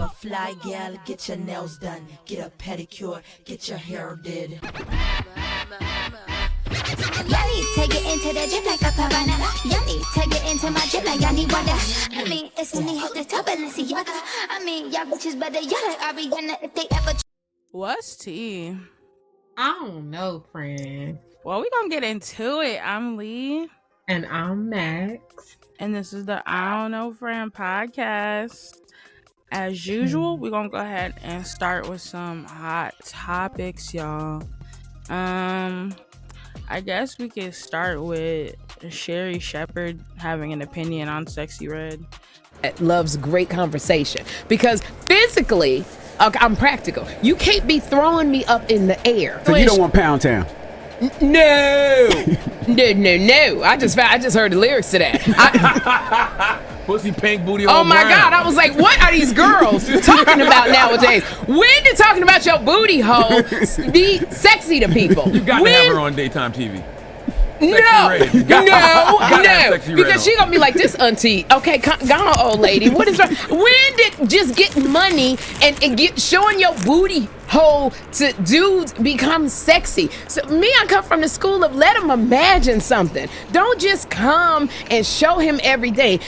a fly gal, get your nails done, get a pedicure, get your hair did. Y'all need to get into the gym like a piranha. Y'all need to get into my gym like y'all need water. I mean, it's me at the top and let's see y'all. I mean, y'all bitches better y'all like Ariana if they ever. What's tea? I don't know, friend. Well, we gonna get into it. I'm Lee. And I'm Max. And this is the I Don't Know Friend podcast. As usual, we're gonna go ahead and start with some hot topics, y'all. I guess we could start with Sherry Shepherd having an opinion on Sexy Red. Loves great conversation because physically, okay, I'm practical. You can't be throwing me up in the air. So you don't want Pound Town? No. No. I just heard the lyrics to that. Pussy pink booty. Oh my God! I was like, what are these girls talking about nowadays? When did talking about your booty hole be sexy to people? You got to have her on daytime TV. No, Sexy Red because she gonna be like this, auntie. Okay, go on, old lady. What is wrong? When did just getting money and get showing your booty hole to dudes become sexy? So I come from the school of let them imagine something. Don't just come and show him every day.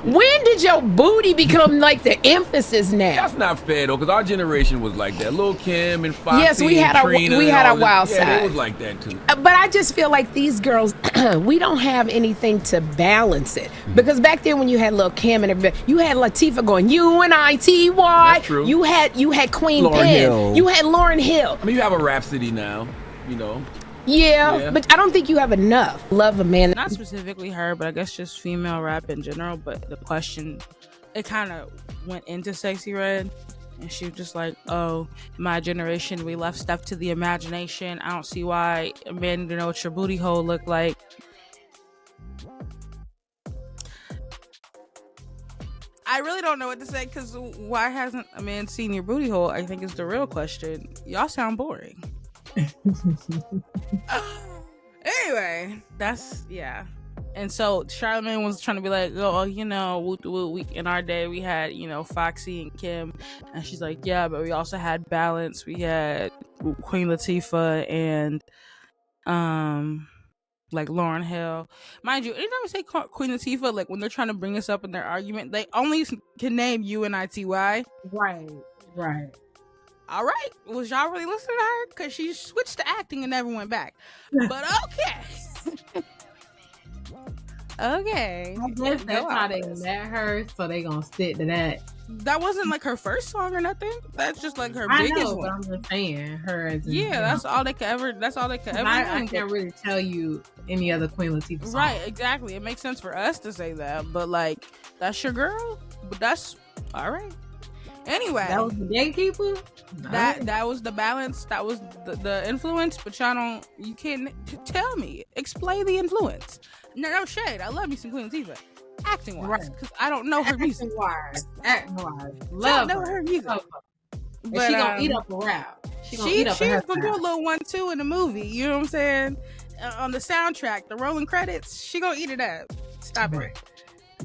When did your booty become like the emphasis now? That's not fair though, because our generation was like that. Lil' Kim and Foxy. Yes, we had our wild side. Yeah, it was like that too. But I just feel like these girls, we don't have anything to balance it. Because back then when you had Lil' Kim and everybody, you had Latifah going UNITY. That's true. You had Queen Lauryn Pen. Hill. You had Lauryn Hill. I mean, you have a Rhapsody now, you know. Yeah, but I don't think you have enough. Love a man. Not specifically her, but I guess just female rap in general. But the question, it kind of went into Sexy Red. And she was just like, oh, my generation, we left stuff to the imagination. I don't see why a man didn't know what your booty hole looked like. I really don't know what to say, because why hasn't a man seen your booty hole, I think is the real question. Y'all sound boring. Anyway, yeah. And so Charlamagne was trying to be like, oh, you know, in our day we had, you know, Foxy and Kim. And she's like, yeah, but we also had Balance. We had Queen Latifah and like Lauryn Hill. Mind you, anytime we say Queen Latifah, like when they're trying to bring us up in their argument, they only can name UNITY. Right. All right. Was y'all really listening to her? Because she switched to acting and never went back. But okay. Okay. I guess that's how they met her, so they gonna stick to that. That wasn't like her first song or nothing. That's just like her I biggest know, one. but I'm just saying her as that's all they could ever. I can't really tell you any other Queen Latifah song. Right, exactly. It makes sense for us to say that, but like that's your girl. But that's all right. Anyway, that was the gatekeeper. That was the balance. That was the influence. But you can't tell me. Explain the influence. No shade. I love me some Queen Latifah. Acting wise, because I don't know her music. Acting wise, love her music. But she gonna eat up a rap. She's gonna do a little 1-2 in the movie. You know what I'm saying? On the soundtrack, the rolling credits, she gonna eat it up. Stop it.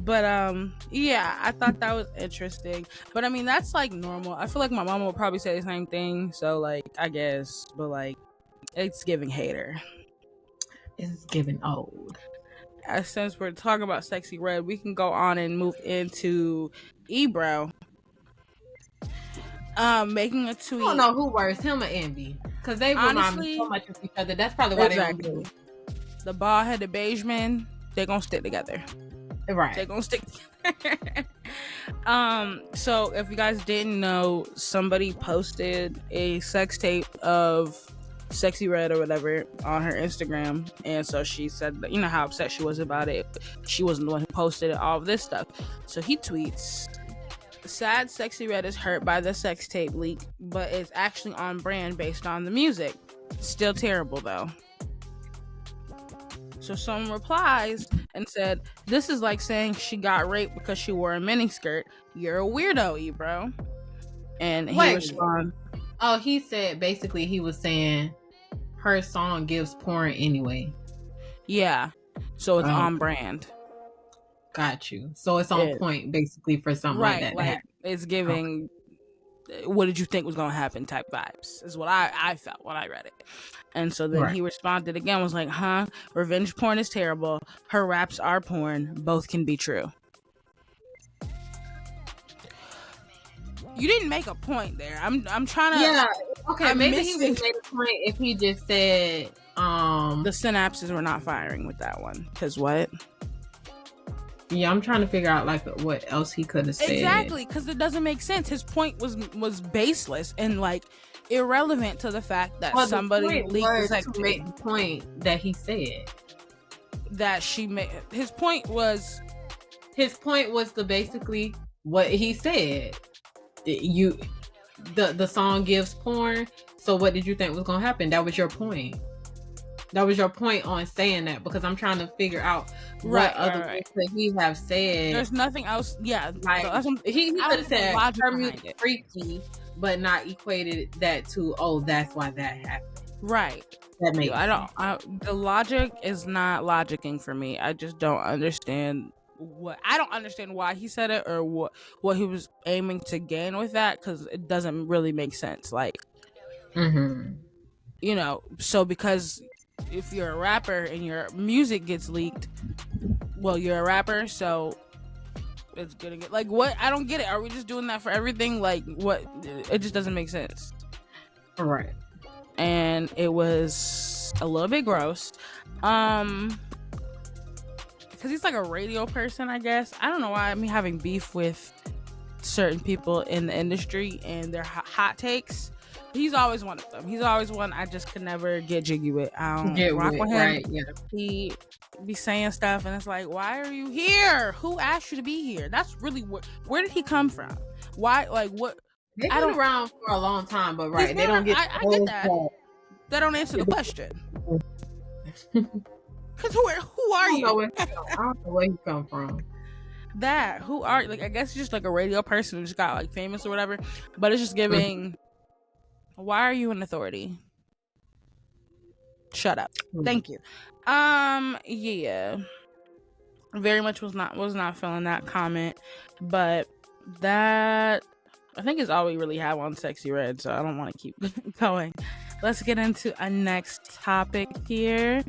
But yeah, I thought that was interesting. But I mean, that's like normal. I feel like my mama would probably say the same thing. So like, I guess, but like, it's giving hater. It's giving old. Since we're talking about Sexy Red, we can go on and move into Ebro. Making a tweet. I don't know who worse, him or Envy, because they remind me so much of each other. That's probably why they don't do it. The bald-headed beige men, they're gonna stick together. Right. They're gonna stick together. So if you guys didn't know, somebody posted a sex tape of Sexy Red or whatever on her Instagram, and so she said that, you know how upset she was about it. She wasn't the one who posted it, all of this stuff. So he tweets, sad Sexy Red is hurt by the sex tape leak, but it's actually on brand based on the music. Still terrible though. So someone replies and said, this is like saying she got raped because she wore a miniskirt. You're a weirdo, Ebro. And he responded, oh, he said basically he was saying her song gives porn anyway. Yeah. So it's on brand. Got you. So it's on point basically for something like that. Like it's giving what did you think was gonna happen type vibes is what I felt when I read it. And so then he responded again, was like, revenge porn is terrible, her raps are porn, both can be true. You didn't make a point there. I'm trying to. Yeah. Okay. Maybe he would made a point if he just said the synapses were not firing with that one. Because what? Yeah, I'm trying to figure out like what else he could have said. Exactly, because it doesn't make sense. His point was baseless and like irrelevant to the fact that somebody leaked the to make the point that he said that she made. His point was the basically what he said. The song gives porn. So what did you think was gonna happen? That was your point. That was your point on saying that, because I'm trying to figure out what other things that he have said. There's nothing else. Yeah, like he could have said her music freaky, but not equated that to that's why that happened. Right. That makes the logic is not logicking for me. I just don't understand. I don't understand why he said it or what he was aiming to gain with that, because it doesn't really make sense. Like, you know, so because if you're a rapper and your music gets leaked, well, you're a rapper, so it's gonna get like what? I don't get it. Are we just doing that for everything? Like, what? It just doesn't make sense. All right. And it was a little bit gross. Because he's like a radio person, I guess. I don't know why I'm having beef with certain people in the industry and their hot takes. He's always one of them. He's always one I just could never get jiggy with. I don't rock with him. Right, yeah. He be saying stuff and it's like, why are you here? Who asked you to be here? That's really where did he come from? Why? Like, what? They've been around for a long time, but they don't get. I get that. They don't answer the question. Cause who are you? I don't know where you come from. Who are you? Like, I guess just like a radio person who just got like famous or whatever. But it's just giving. Why are you an authority? Shut up. Thank you. Yeah. Very much was not feeling that comment, but that I think is all we really have on Sexy Red, so I don't want to keep going. Let's get into a next topic here.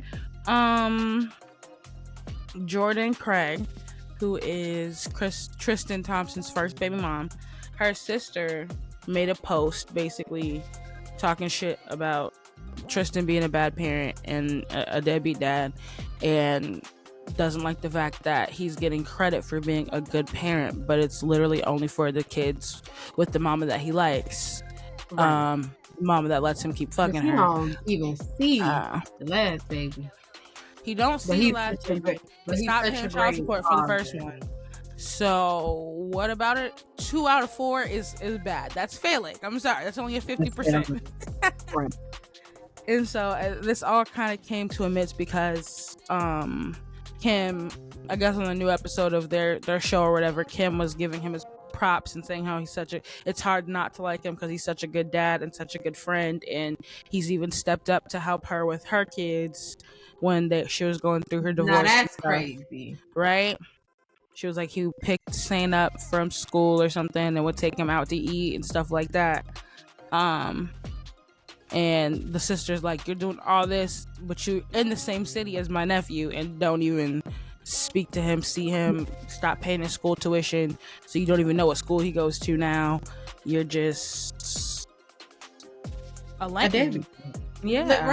Jordan Craig, who is Tristan Thompson's first baby mom, her sister made a post basically talking shit about Tristan being a bad parent and a deadbeat dad, and doesn't like the fact that he's getting credit for being a good parent, but it's literally only for the kids with the mama that he likes. Right. Mama that lets him keep fucking her. He don't even see the last baby. He don't see the last baby. But he stopped paying child support for the first one. So what about it? 2 out of 4 is bad. That's failing. I'm sorry. That's only a 50%. Right. And so this all kind of came to a midst because Kim, I guess on the new episode of their show or whatever, Kim was giving him his props and saying how it's hard not to like him because he's such a good dad and such a good friend, and he's even stepped up to help her with her kids when she was going through her divorce. Now that's crazy, right? She was like, he picked Saint up from school or something and would take him out to eat and stuff like that. And the sister's like, you're doing all this, but you're in the same city as my nephew and don't even speak to him, see him, stop paying his school tuition, so you don't even know what school he goes to now. You're just a legend. Yeah.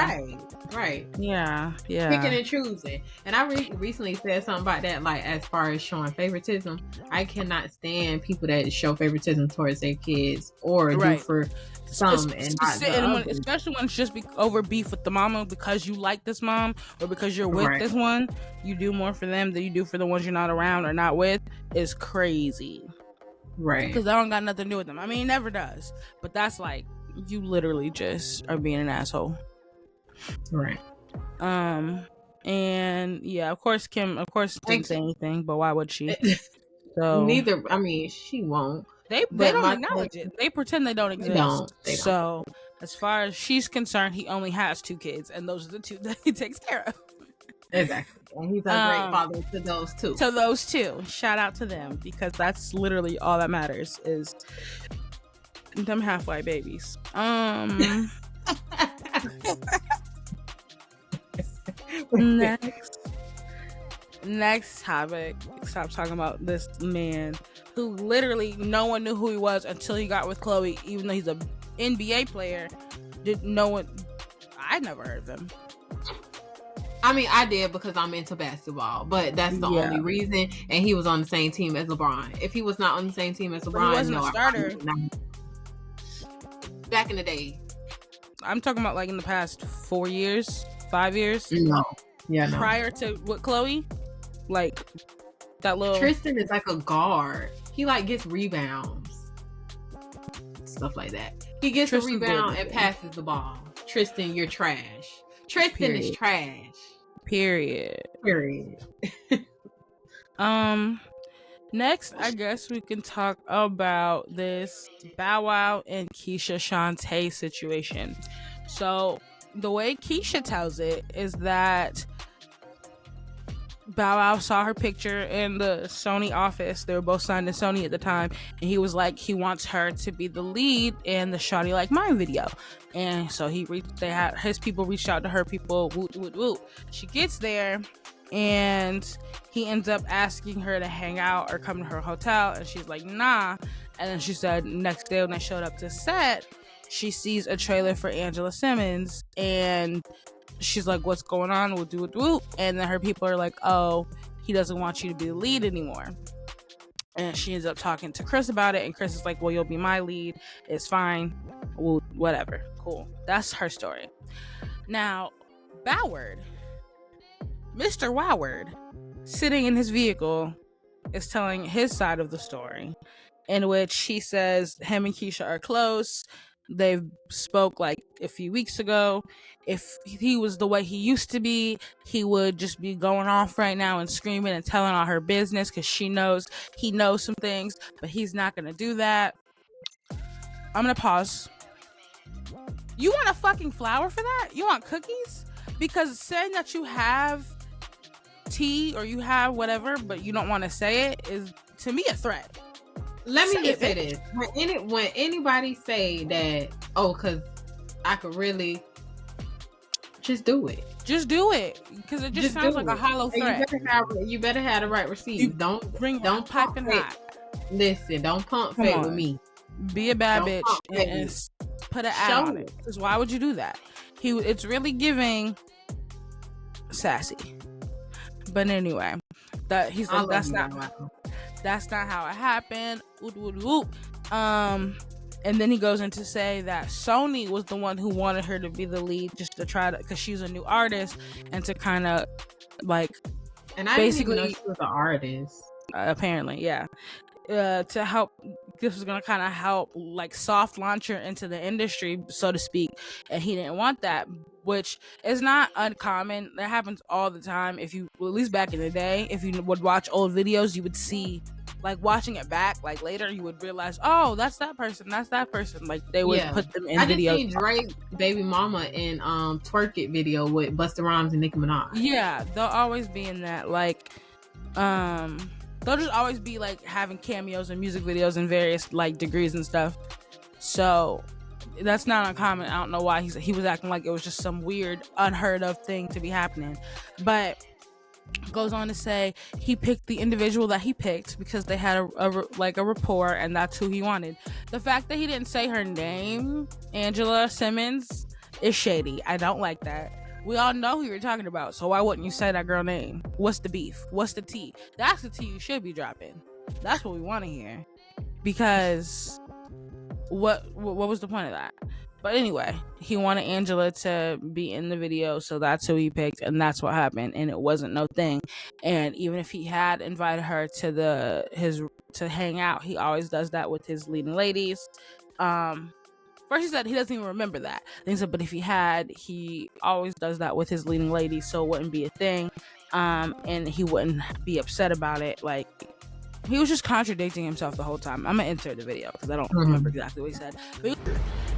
Right. Yeah. Picking and choosing. And I recently said something about that, like as far as showing favoritism. I cannot stand people that show favoritism towards their kids or do for some and not the others. Especially when it's just over beef with the mama because you like this mom or because you're with this one. You do more for them than you do for the ones you're not around or not with. Is crazy. Right. Because that don't got nothing to do with them. I mean, it never does. But that's like, you literally just are being an asshole. Right. And yeah, of course Kim didn't say anything, but why would she? So neither, I mean, she won't. They don't acknowledge it. They pretend they don't exist. They don't. So as far as she's concerned, he only has 2 kids, and those are the 2 that he takes care of. Exactly. And he's a great father to those 2. To those 2. Shout out to them, because that's literally all that matters is them half-white babies. Next topic. Stop talking about this man who literally no one knew who he was until he got with Chloe, even though he's a NBA player. I'd never heard of him. I mean, I did because I'm into basketball, but that's the only reason. And he was on the same team as LeBron. If he was not on the same team as LeBron, he wasn't a starter. Back in the day. I'm talking about like in the past 4 years, 5 years. No. Yeah. No. Prior to with Chloe, like that little Tristan is like a guard. He like gets rebounds, stuff like that. He gets a rebound and passes the ball. Tristan, you're trash. Tristan is trash. Period. Next, I guess we can talk about this Bow Wow and Keisha Shantae situation. So the way Keisha tells it is that Bow Wow saw her picture in the Sony office. They were both signed to Sony at the time, and he was like, he wants her to be the lead in the Shawty Like Mine video. And so his people reached out to her people. Woot woot woot. She gets there, and he ends up asking her to hang out or come to her hotel, and she's like, nah. And then she said next day when they showed up to set, she sees a trailer for Angela Simmons, and she's like, what's going on? We'll do it. And then her people are like, oh, he doesn't want you to be the lead anymore. And she ends up talking to Chris about it, and Chris is like, well, you'll be my lead. It's fine. Well, whatever. Cool. That's her story. Now, Boward, Mr. Woward, sitting in his vehicle, is telling his side of the story, in which he says him and Keisha are close. They spoke like a few weeks ago. If he was the way he used to be, he would just be going off right now and screaming and telling all her business because he knows some things, but he's not going to do that. I'm going to pause. You want a fucking flower for that? You want cookies? Because saying that you have tea or you have whatever, but you don't want to say it is, to me, a threat. Let me just say this. When anybody say that, oh, because I could really, just do it. Just do it. Because it just sounds like a hollow threat. You better have the right receipt. Don't pipe and hot. Listen, don't pump fake with me. Be a bad bitch and put an ad on it. Because why would you do that? It's really giving sassy. But anyway, that's not how it happened. And then he goes in to say that Sony was the one who wanted her to be the lead, just to try to, because she's a new artist, and to kind of like, and I basically didn't even know she was an artist. Apparently, yeah. To help, this was gonna kind of help like soft launch her into the industry, so to speak, and he didn't want that, which is not uncommon. That happens all the time. At least back in the day, if you would watch old videos, you would see, like, watching it back, like later, you would realize, oh, that's that person. Like they would put them in videos. I just seen Drake Baby Mama in Twerk It video with Busta Rhymes and Nicki Minaj. Yeah, they'll always be in that, like, they'll just always be like having cameos in music videos in various like degrees and stuff. So that's not uncommon. I don't know why he was acting like it was just some weird, unheard of thing to be happening. But goes on to say he picked the individual that he picked because they had a rapport, and that's who he wanted. The fact that he didn't say her name, Angela Simmons, is shady. I don't like that. We all know who you're talking about, so why wouldn't you say that girl name? What's the beef? What's the tea? That's the tea you should be dropping. That's what we want to hear. Because what was the point of that? But anyway, he wanted Angela to be in the video, so that's who he picked, and that's what happened, and it wasn't no thing. And even if he had invited her to hang out, he always does that with his leading ladies. First he said he doesn't even remember that. Then he said, but if he always does that with his leading ladies, so it wouldn't be a thing. And he wouldn't be upset about it. Like, he was just contradicting himself the whole time. I'm gonna insert the video because I don't remember exactly what he said.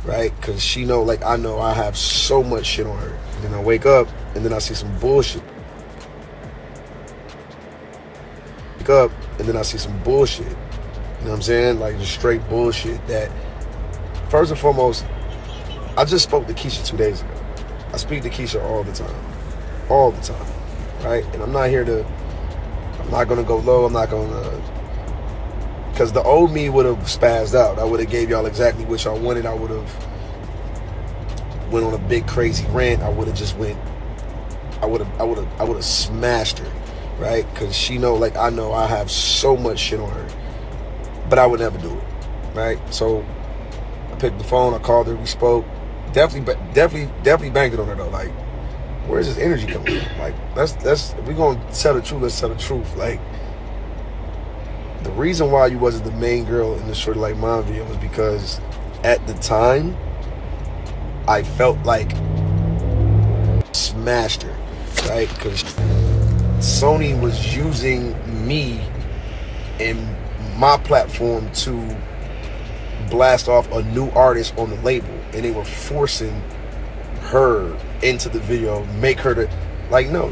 Right? Because she know, like, I know I have so much shit on her. And then I wake up and then I see some bullshit. Wake up and then I see some bullshit. You know what I'm saying? Like, just straight bullshit that first and foremost, I just spoke to Keisha 2 days ago. I speak to Keisha all the time, right? And I'm not gonna go low. I'm not gonna, because the old me would have spazzed out. I would have gave y'all exactly what y'all wanted. I would have went on a big crazy rant. I would have smashed her, right? Because she know, like I know, I have so much shit on her, but I would never do it, right? So I picked the phone. I called her. We spoke. Definitely banged it on her though. Like, where's this energy coming from? Like, that's if we gonna tell the truth, let's tell the truth. Like, the reason why you wasn't the main girl in the Shorty Like Mine video was because at the time I felt like smashed her, right? Because Sony was using me and my platform to blast off a new artist on the label, and they were forcing her into the video, make her to, like, no,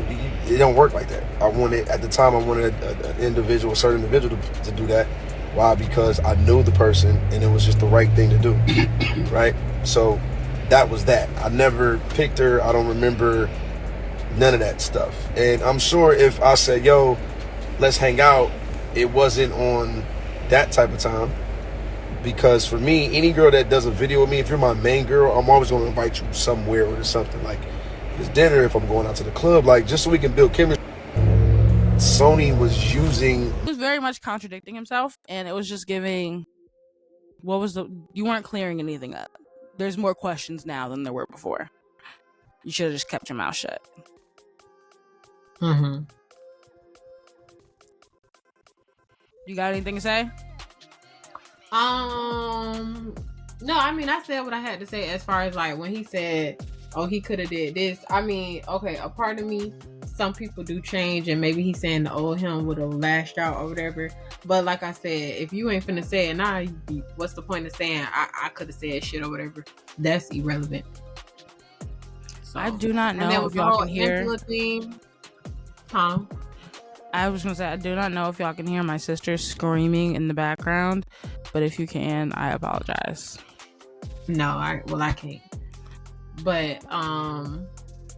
it don't work like that. At the time I wanted a certain individual to do that. Why? Because I knew the person and it was just the right thing to do. Right? So that was that. I never picked her. I don't remember none of that stuff. And I'm sure if I said, yo, let's hang out, it wasn't on that type of time. Because for me, any girl that does a video with me, if you're my main girl, I'm always going to invite you somewhere or something. Like, it's dinner, if I'm going out to the club, like, just so we can build chemistry. Sony was using... He was very much contradicting himself, and it was just giving... You weren't clearing anything up. There's more questions now than there were before. You should have just kept your mouth shut. Mm-hmm. You got anything to say? No, I mean, I said what I had to say as far as, like, when he said, oh, he could have did this. I mean, okay, a part of me, some people do change, and maybe he's saying the old him would have lashed out or whatever. But like I said, if you ain't finna say it now, what's the point of saying I could have said shit or whatever? That's irrelevant. So, I do not know if y'all can hear. I was gonna say, I do not know if y'all can hear my sister screaming in the background, but if you can, I apologize. No, I can't. But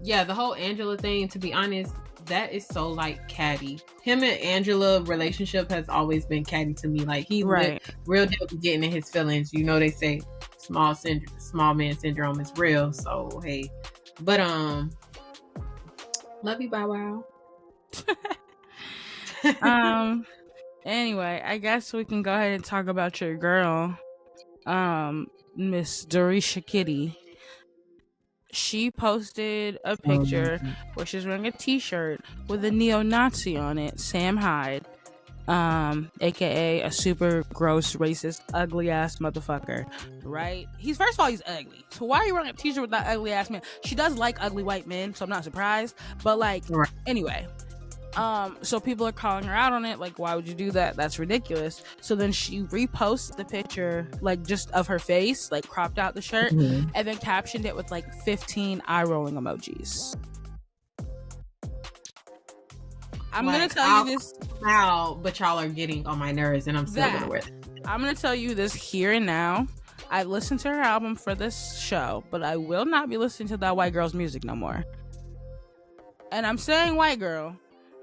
yeah, the whole Angela thing, to be honest, that is so like catty. Him and Angela relationship has always been catty to me. Like, he real deal getting in his feelings. You know, they say small man syndrome is real. So hey, but love you, Bow Wow. Anyway, I guess we can go ahead and talk about your girl, Miss Doja Cat. She posted a picture where she's wearing a t-shirt with a neo-Nazi on it, Sam Hyde, aka a super gross, racist, ugly ass motherfucker, right? First of all, he's ugly. So why are you wearing a t-shirt with that ugly ass man? She does like ugly white men, so I'm not surprised. But like, anyway. So people are calling her out on it, like, why would you do that? That's ridiculous. So then she reposts the picture, like, just of her face, like, cropped out the shirt, and then captioned it with like 15 eye-rolling emojis. I'm gonna tell you this now, but y'all are getting on my nerves, and I'm still gonna wear it. I'm gonna tell you this here and now. I listened to her album for this show, but I will not be listening to that white girl's music no more. And I'm saying white girl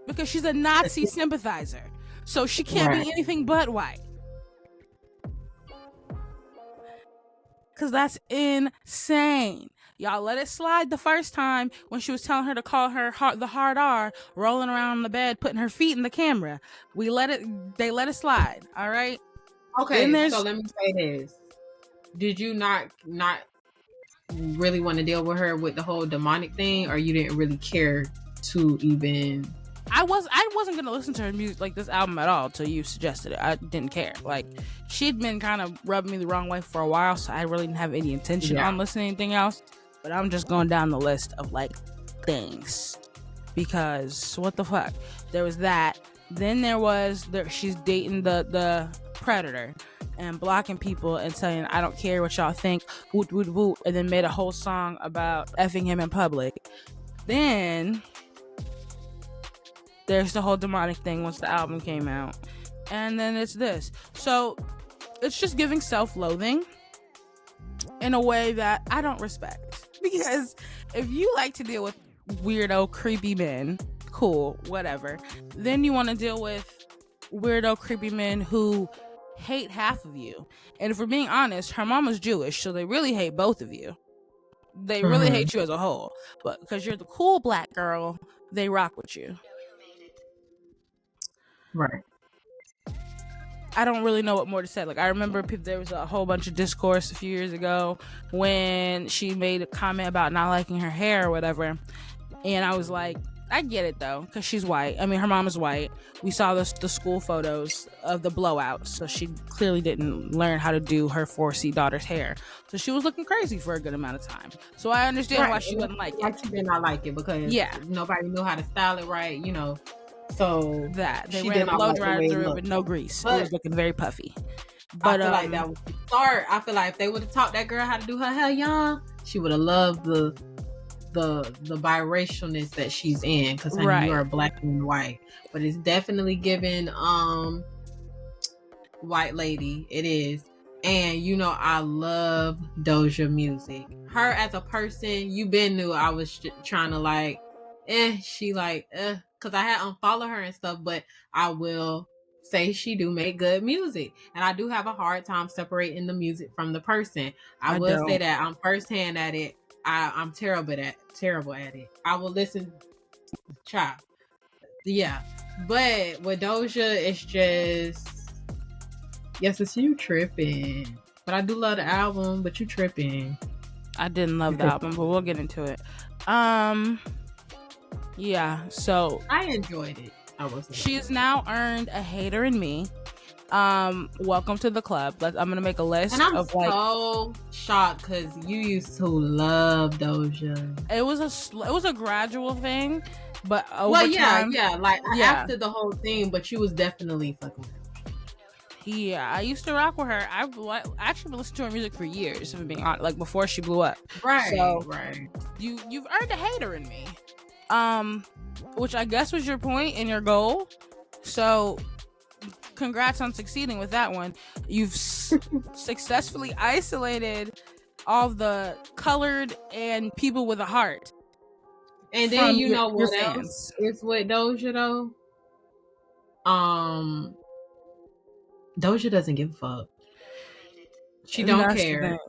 because she's a Nazi sympathizer. So she can't be anything but white. Because that's insane. Y'all let it slide the first time when she was telling her to call her the hard R, rolling around on the bed, putting her feet in the camera. They let it slide, all right? Okay, so let me say this. Did you not really want to deal with her with the whole demonic thing, or you didn't really care to even... I wasn't gonna listen to her music, like this album, at all till you suggested it. I didn't care. Like, she'd been kind of rubbing me the wrong way for a while, so I really didn't have any intention on listening to anything else. But I'm just going down the list of like things, because what the fuck? There was that. Then she's dating the predator and blocking people and saying, I don't care what y'all think, woot woot woot, and then made a whole song about effing him in public. Then there's the whole demonic thing once the album came out. And then it's this. So it's just giving self-loathing. in a way that I don't respect. Because if you like to deal with weirdo, creepy men, cool, whatever. Then you want to deal with weirdo, creepy men who hate half of you. And if we're being honest, her mom was Jewish, so they really hate both of you. They really hate you as a whole. But because you're the cool black girl, they rock with you. Right. I don't really know what more to say. Like, I remember there was a whole bunch of discourse a few years ago when she made a comment about not liking her hair or whatever. And I was like, I get it though, because she's white. I mean, her mom is white. We saw the school photos of the blowouts, so she clearly didn't learn how to do her 4C daughter's hair. So she was looking crazy for a good amount of time. So I understand why she wouldn't like it. Like she did not like it because nobody knew how to style it right, you know. So that they ran a blow dryer through it with no grease. It was looking very puffy. But I feel like that was the start. I feel like if they would have taught that girl how to do her hair young, she would have loved the biracialness that she's in, because you are black and white. But it's definitely given white lady. It is. And you know, I love Doja music. Her as a person, you been knew I was trying to like, because I had unfollowed her and stuff, but I will say she do make good music, and I do have a hard time separating the music from the person. I will say that I'm firsthand at it. I'm terrible at it. I will listen, child. Yeah, but with Doja, it's just, yes, it's you tripping. But I do love the album. But you tripping. I didn't love the album, but we'll get into it. Yeah, so I enjoyed it. She's now earned a hater in me. Welcome to the club. I'm gonna make a list. And I'm so shocked because you used to love Doja. It was a gradual thing, but over time, after the whole thing, but you was definitely fucking. Yeah, I used to rock with her. I've actually been listening to her music for years, if I'm being honest, like before she blew up. Right. So you've earned a hater in me. Which I guess was your point and your goal. So congrats on succeeding with that one. You've successfully isolated all the colored and people with a heart. And then you know what else is with Doja though? Doja doesn't give a fuck. She don't care.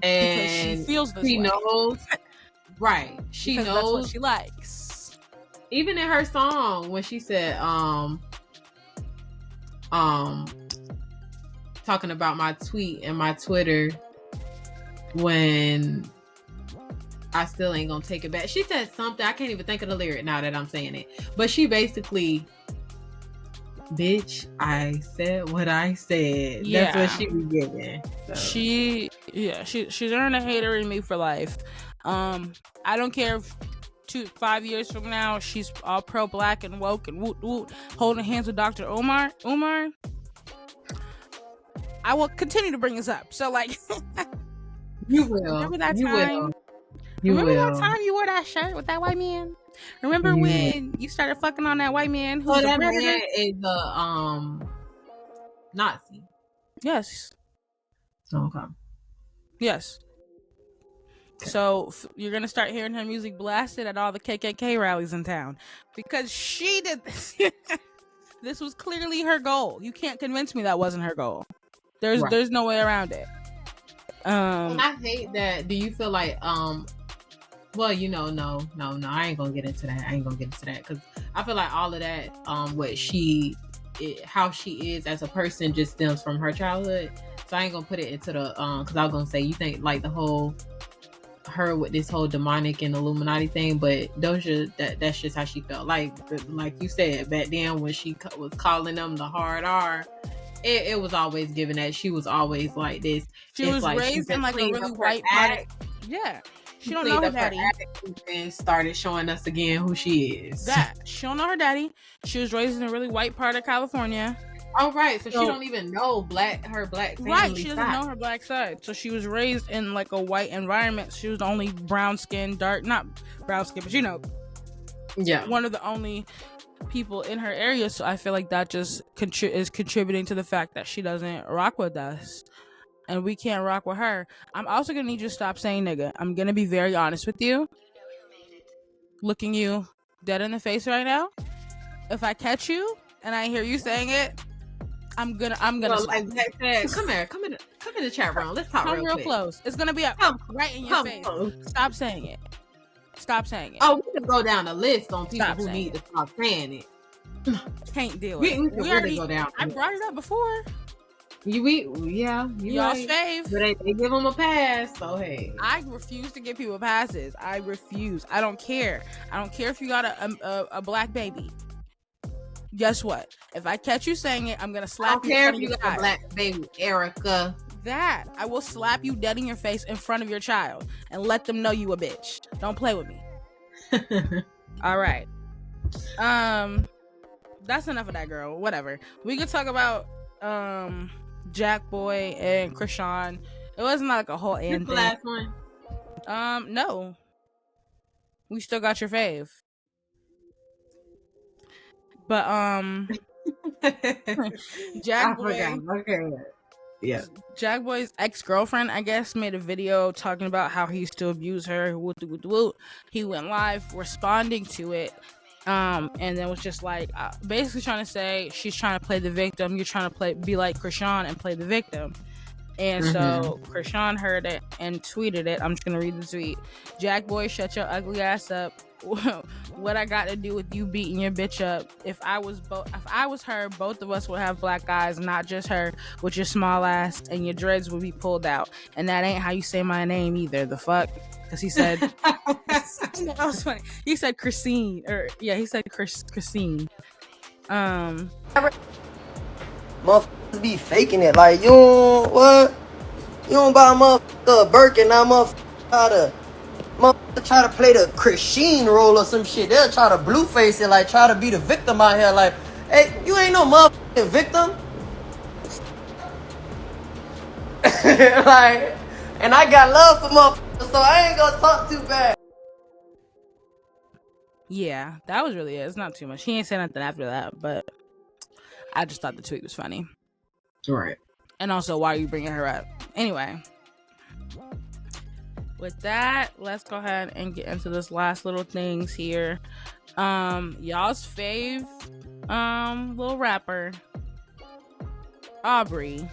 And she feels this way. Knows. Right. She knows that's what she likes. Even in her song when she said talking about my tweet and my Twitter when I still ain't gonna take it back. She said something, I can't even think of the lyric now that I'm saying it. But she basically, bitch, I said what I said. Yeah. That's what she was giving. So. She's earned a hater in me for life. I don't care if 5 years from now she's all pro black and woke and woot woot holding hands with Dr. Umar. I will continue to bring this up. So like you will. Remember that time? That time you wore that shirt with that white man? Remember when you started fucking on that white man who's that man is a Nazi. Yes. Okay. Yes. So you're gonna start hearing her music blasted at all the KKK rallies in town because she did this. This was clearly her goal. You can't convince me that wasn't her goal. There's no way around it. And I hate that. Do you feel like well, you know, no, I ain't gonna get into that because I feel like all of that how she is as a person just stems from her childhood. So I ain't gonna put it into the because I was gonna say you think like the whole her with this whole demonic and Illuminati thing, but Doja, that's just how she felt. Like you said back then when she was calling them the hard R, it was always given that she was always like this. She was like raised in like a really white part. Yeah, she don't know her daddy. And started showing us again who she is. She don't know her daddy. She was raised in a really white part of California. Oh, right. So she don't even know her black family right, she doesn't know her black side. So she was raised in like a white environment. She was the only brown skin, not brown skin, but you know, one of the only people in her area. So I feel like that just is contributing to the fact that she doesn't rock with us. and we can't rock with her, I'm also gonna need you to stop saying nigga. I'm gonna be very honest with you. Looking you dead in the face right now. If I catch you and I hear you saying it, I'm gonna well, like Zach said, come in the chat room. Let's talk real quick. close. It's gonna be up right in your face. Close. Stop saying it. Oh, we can go down a list on people who need to stop saying it. Can't deal with it. We already go down. I brought it up before. Y'all's right. Fave. But they give them a pass, so hey. I refuse to give people passes. I refuse. I don't care. I don't care if you got a black baby. Guess what? If I catch you saying it, I'm gonna slap you. I don't care if you got a black baby, Erica. That I will slap you dead in your face in front of your child and let them know you a bitch. Don't play with me. All right. That's enough of that girl. Whatever. We could talk about Jack Boy and Krishan. It wasn't like a whole end thing. The last one. No. We still got your fave. But Jack Boy. Okay. Yeah. Jack Boy's ex-girlfriend, I guess, made a video talking about how he used to abuse her. He went live responding to it. And then was just like basically trying to say she's trying to play the victim. You're trying to be like Krishan and play the victim. And so Krishan heard it and tweeted it. I'm just gonna read the tweet. Jack Boy, shut your ugly ass up. What I got to do with you beating your bitch up? If I was her, both of us would have black eyes, not just her with your small ass, and your dreads would be pulled out. And that ain't how you say my name either. The fuck? Because he said that was funny. He said Christine, he said Christine. Motherfuckers be faking it like you don't buy a motherfucker a Birkin, now motherfucker try to play the Christine role or some shit. They'll try to blueface it, like try to be the victim out here. Like, hey, you ain't no motherfucking victim. Like, and I got love for motherfuckers, so I ain't gonna talk too bad. Yeah, that was really it. It's not too much. He ain't say nothing after that, but I just thought the tweet was funny. Right. And also, why are you bringing her up? Anyway. With that, let's go ahead and get into this last little things here. Y'all's fave little rapper Aubrey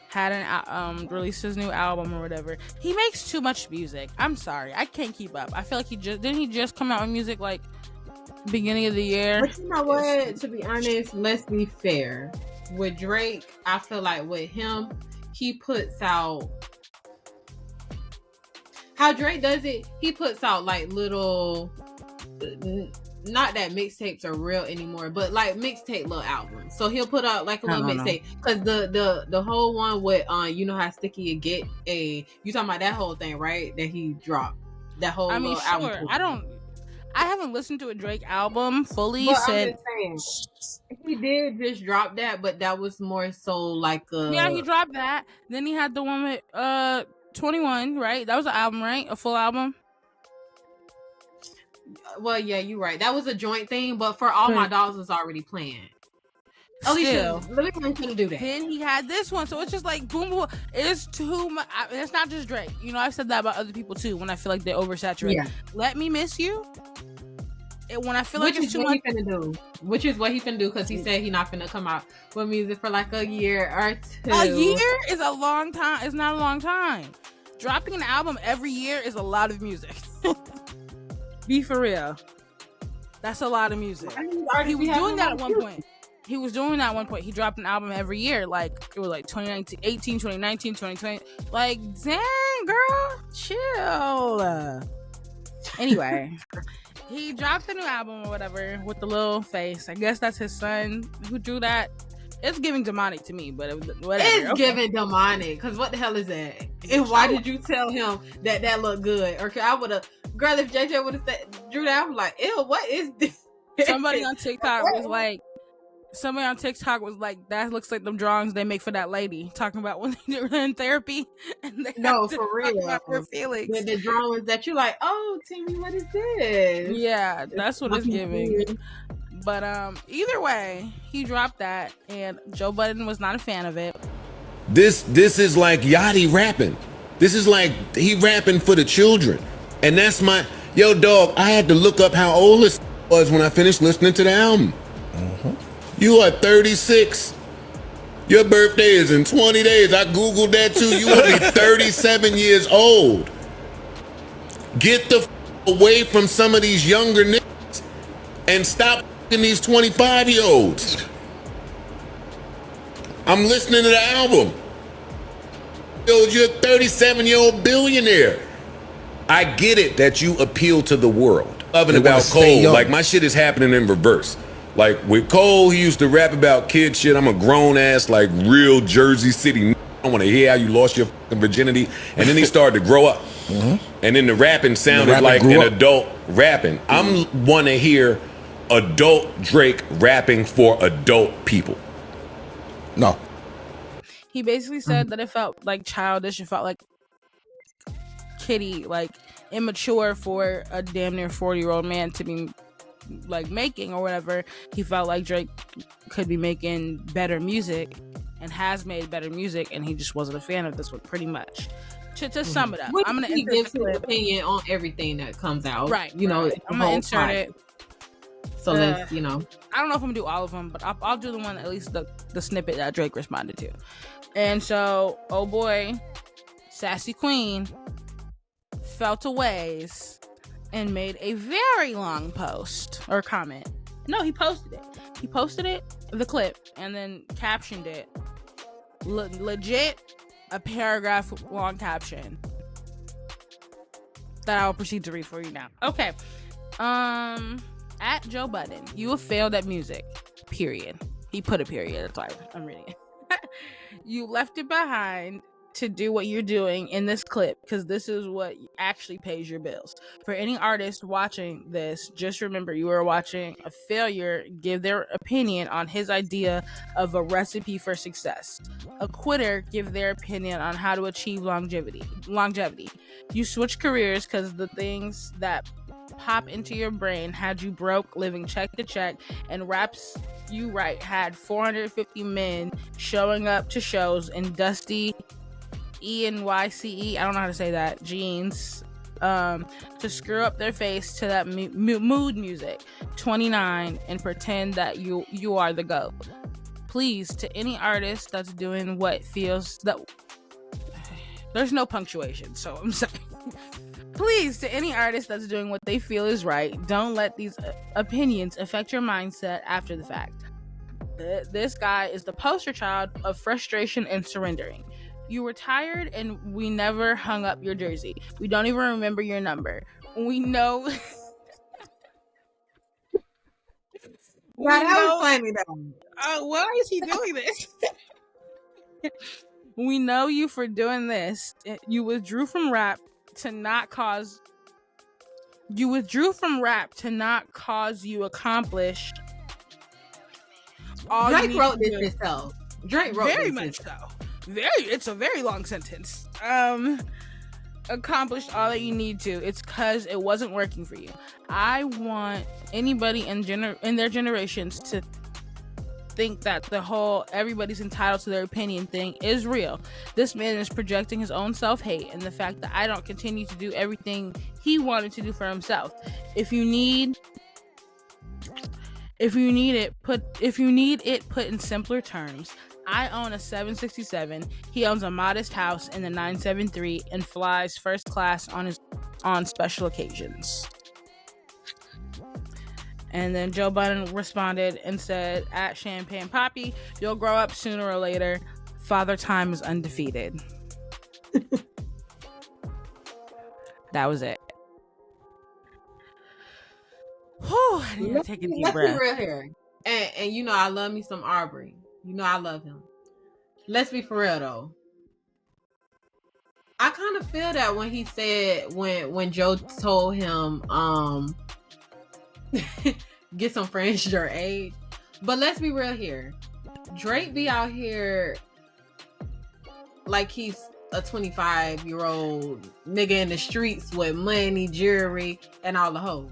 had released his new album or whatever. He makes too much music. I'm sorry, I can't keep up. I feel like he just come out with music like beginning of the year. But you know what? To be honest, let's be fair. With Drake, I feel like with him, he puts out. How Drake does it, he puts out like little, not that mixtapes are real anymore, but like mixtape little albums. So he'll put out like a little mixtape. Cause the whole one with you know how sticky it get, you talking about that whole thing, right? That he dropped. That whole album. I haven't listened to a Drake album fully since. He did just drop that, but that was more so like yeah, he dropped that. Then he had the one with 21, right? That was an album, right? A full album. Well, yeah, you're right. That was a joint thing, but for All My Dogs was already planned. Alicia, let me couldn't do that. Then he had this one, so it's just like boom, boom. It's too much. It's not just Drake. You know, I've said that about other people too. When I feel like they're oversaturated. Yeah. Let Me Miss You. When I feel like it's too much. Which is what he finna do, because he said he's not finna come out with music for like a year or two. A year is a long time. It's not a long time. Dropping an album every year is a lot of music. Be for real. That's a lot of music. He was doing that at one point. He dropped an album every year. Like, it was like 2018, 2019, 2020. Like, dang, girl. Chill. Anyway. He dropped a new album or whatever with the little face. I guess that's his son who drew that. It's giving demonic to me, but whatever. It's giving demonic, because what the hell is that? And why did you tell him that looked good? Or I would have, girl, if JJ would have drew that, I'm like, ew, what is this? Somebody on TikTok was like, that looks like them drawings they make for that lady, talking about when they were in therapy. And they for real. Her feelings. The drawings that you're like, oh, Timmy, what is this? Yeah, that's what it's giving. Weird. But either way, he dropped that, and Joe Budden was not a fan of it. This is like Yachty rapping. This is like he rapping for the children. And that's my, yo dog, I had to look up how old this was when I finished listening to the album. You are 36. Your birthday is in 20 days. I Googled that too. You only 37 years old. Get the away from some of these younger niggas and stop these 25-year-olds. I'm listening to the album. Yo, you're a 37-year-old billionaire. I get it that you appeal to the world. Loving about Cole, like my shit is happening in reverse. Like with Cole, he used to rap about kid shit. I'm a grown ass, like real Jersey City. I want to hear how you lost your fucking virginity. And then he started to grow up. And then the rapping sounded like an adult rapping. I'm want to hear adult Drake rapping for adult people. No. He basically said that it felt like childish. It felt like kiddie, like immature for a damn near 40-year-old man to be like making or whatever. He felt like Drake could be making better music and has made better music, and he just wasn't a fan of this one, pretty much. To sum it up, I'm gonna give his opinion on everything that comes out. Right. You know, I'm gonna insert it. So let's, you know. I don't know if I'm gonna do all of them, but I'll do the one, at least the snippet that Drake responded to. And so, oh boy, Sassy Queen felt a ways and made a very long post or comment. No, he posted it. He posted it, the clip, and then captioned it. Legit, a paragraph long caption that I will proceed to read for you now. Okay. At Joe Budden, you have failed at music. Period. He put a period. That's why I'm reading it. You left it behind to do what you're doing in this clip because this is what actually pays your bills. For any artist watching this, just remember you are watching a failure give their opinion on his idea of a recipe for success. A quitter give their opinion on how to achieve longevity. You switch careers because the things that pop into your brain had you broke, living check to check, and raps you write had 450 men showing up to shows in dusty ENYCE, I don't know how to say that, jeans, to screw up their face to that mood music, 29, and pretend that you are the GOAT. Please, to any artist that's doing what feels that there's no punctuation, so I'm sorry. Please, to any artist that's doing what they feel is right, don't let these opinions affect your mindset after the fact. This guy is the poster child of frustration and surrendering. You were tired and we never hung up your jersey. We don't even remember your number. We know. Why is he doing this? We know you for doing this. You withdrew from rap to not cause you accomplish all Drake wrote this himself. Drake wrote very this much himself. So. It's a very long sentence. Accomplished all that you need to. It's because it wasn't working for you. I want anybody in their generations to think that the whole everybody's entitled to their opinion thing is real. This man is projecting his own self-hate and the fact that I don't continue to do everything he wanted to do for himself. If you need it put in simpler terms, I own a 767. He owns a modest house in the 973 and flies first class on special occasions. And then Joe Budden responded and said, at Champagne Poppy, you'll grow up sooner or later. Father Time is undefeated. That was it. Whew, I need to take a deep breath. Let's be real here. And you know I love me some Aubrey. You know I love him. Let's be for real though. I kind of feel that when he said when Joe told him get some friends your age. But let's be real here. Drake be out here like he's a 25-year-old nigga in the streets with money, jewelry, and all the hoes.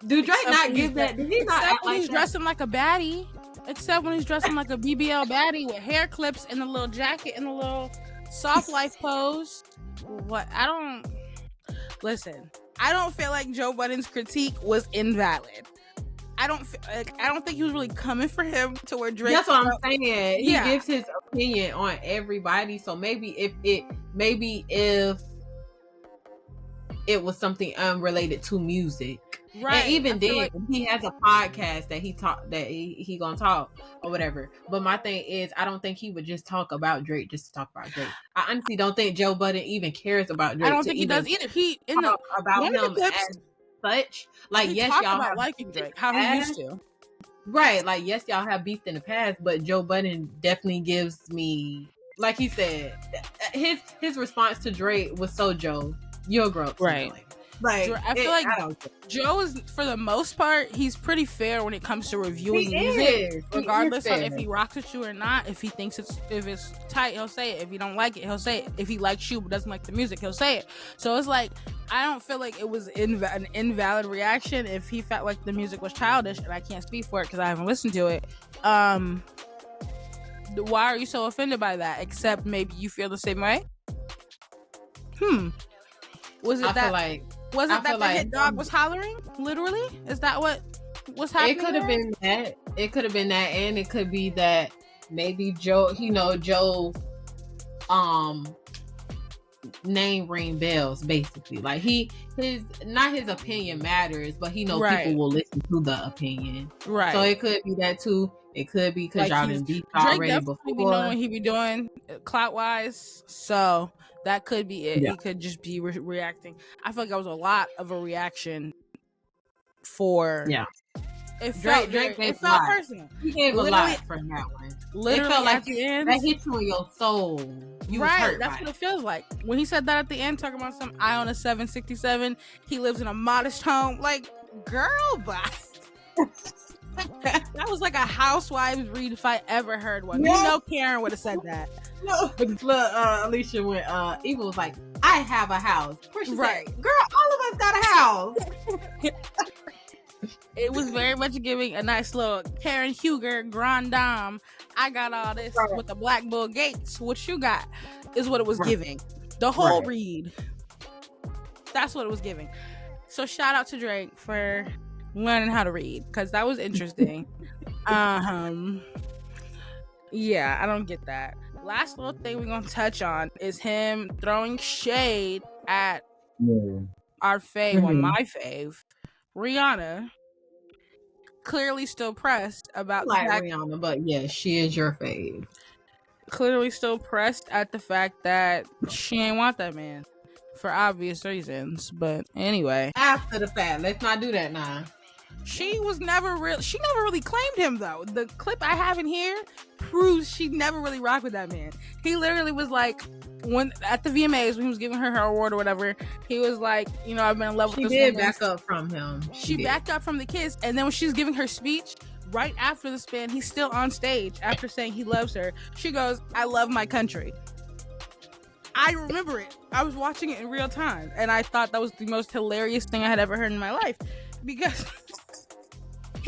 Do Drake not give that? Did he not act like he's that? dressing like a baddie? Except when he's dressing like a BBL baddie with hair clips and the little jacket and the little soft life pose. What? I don't feel like Joe Budden's critique was invalid. I don't think he was really coming for him to where Drake. That's what I'm saying. He gives his opinion on everybody. So maybe if it was something unrelated to music, right? And even then, like he has a podcast that he gonna talk or whatever. But my thing is, I don't think he would just talk about Drake just to talk about Drake. I honestly don't think Joe Budden even cares about Drake. I don't think he does either. He about him as such. Like, yes, y'all have liking Drake, how he used to. Right, like, yes, y'all have beefed in the past, but Joe Budden definitely gives me, like he said, his response to Drake was so Joe, you'll grow up. Right. Like, I feel like Joe is, for the most part, he's pretty fair when it comes to reviewing music, regardless of if he rocks with you or not. If he thinks if it's tight, he'll say it. If he don't like it, he'll say it. If he likes you but doesn't like the music, he'll say it. So it's like, I don't feel like it was an invalid reaction if he felt like the music was childish, and I can't speak for it because I haven't listened to it. Why are you so offended by that? Except maybe you feel the same way? Was it that the hit dog was hollering? Literally? Is that what was happening? It could have been that. It could have been that, and it could be that maybe Joe, Joe, name ring bells, basically. Like his opinion matters, but he knows people will listen to the opinion. Right. So it could be that too. It could be because y'all didn't beat already before. Drake definitely know what he be doing clout wise. So that could be it. Yeah. He could just be reacting. I feel like that was a lot of a reaction for. Yeah. It felt personal. He gave a lot for that one. Literally, it felt like that hit you in your soul. You was hurt. That's what it feels like when he said that at the end, talking about some I own a 767. He lives in a modest home. Like, girl, bye. That was like a Housewives read if I ever heard one. Yeah. You know, Karen would have said that. No, Alicia went. Eva was like, "I have a house." Right, said, girl, all of us got a house. It was very much giving a nice little Karen Huger Grand Dame. I got all this with the Black Bull Gates. What you got is what it was giving. The whole read. That's what it was giving. So shout out to Drake for learning how to read, because that was interesting. Yeah, I don't get that. Last little thing we're gonna touch on is him throwing shade at our fave, or my fave, Rihanna. Clearly still pressed about the fact, Rihanna, but yes, she is your fave. Clearly still pressed at the fact that she ain't want that man for obvious reasons. But anyway, after the fact, let's not do that now. She never really claimed him though. The clip I have in here proves she never really rocked with that man. He literally was like, when at the VMAs when he was giving her award or whatever, he was like, I've been in love with this woman. She did back up from him. She backed up from the kiss, and then when she was giving her speech right after the span, he's still on stage after saying he loves her. She goes, "I love my country." I remember it. I was watching it in real time, and I thought that was the most hilarious thing I had ever heard in my life, because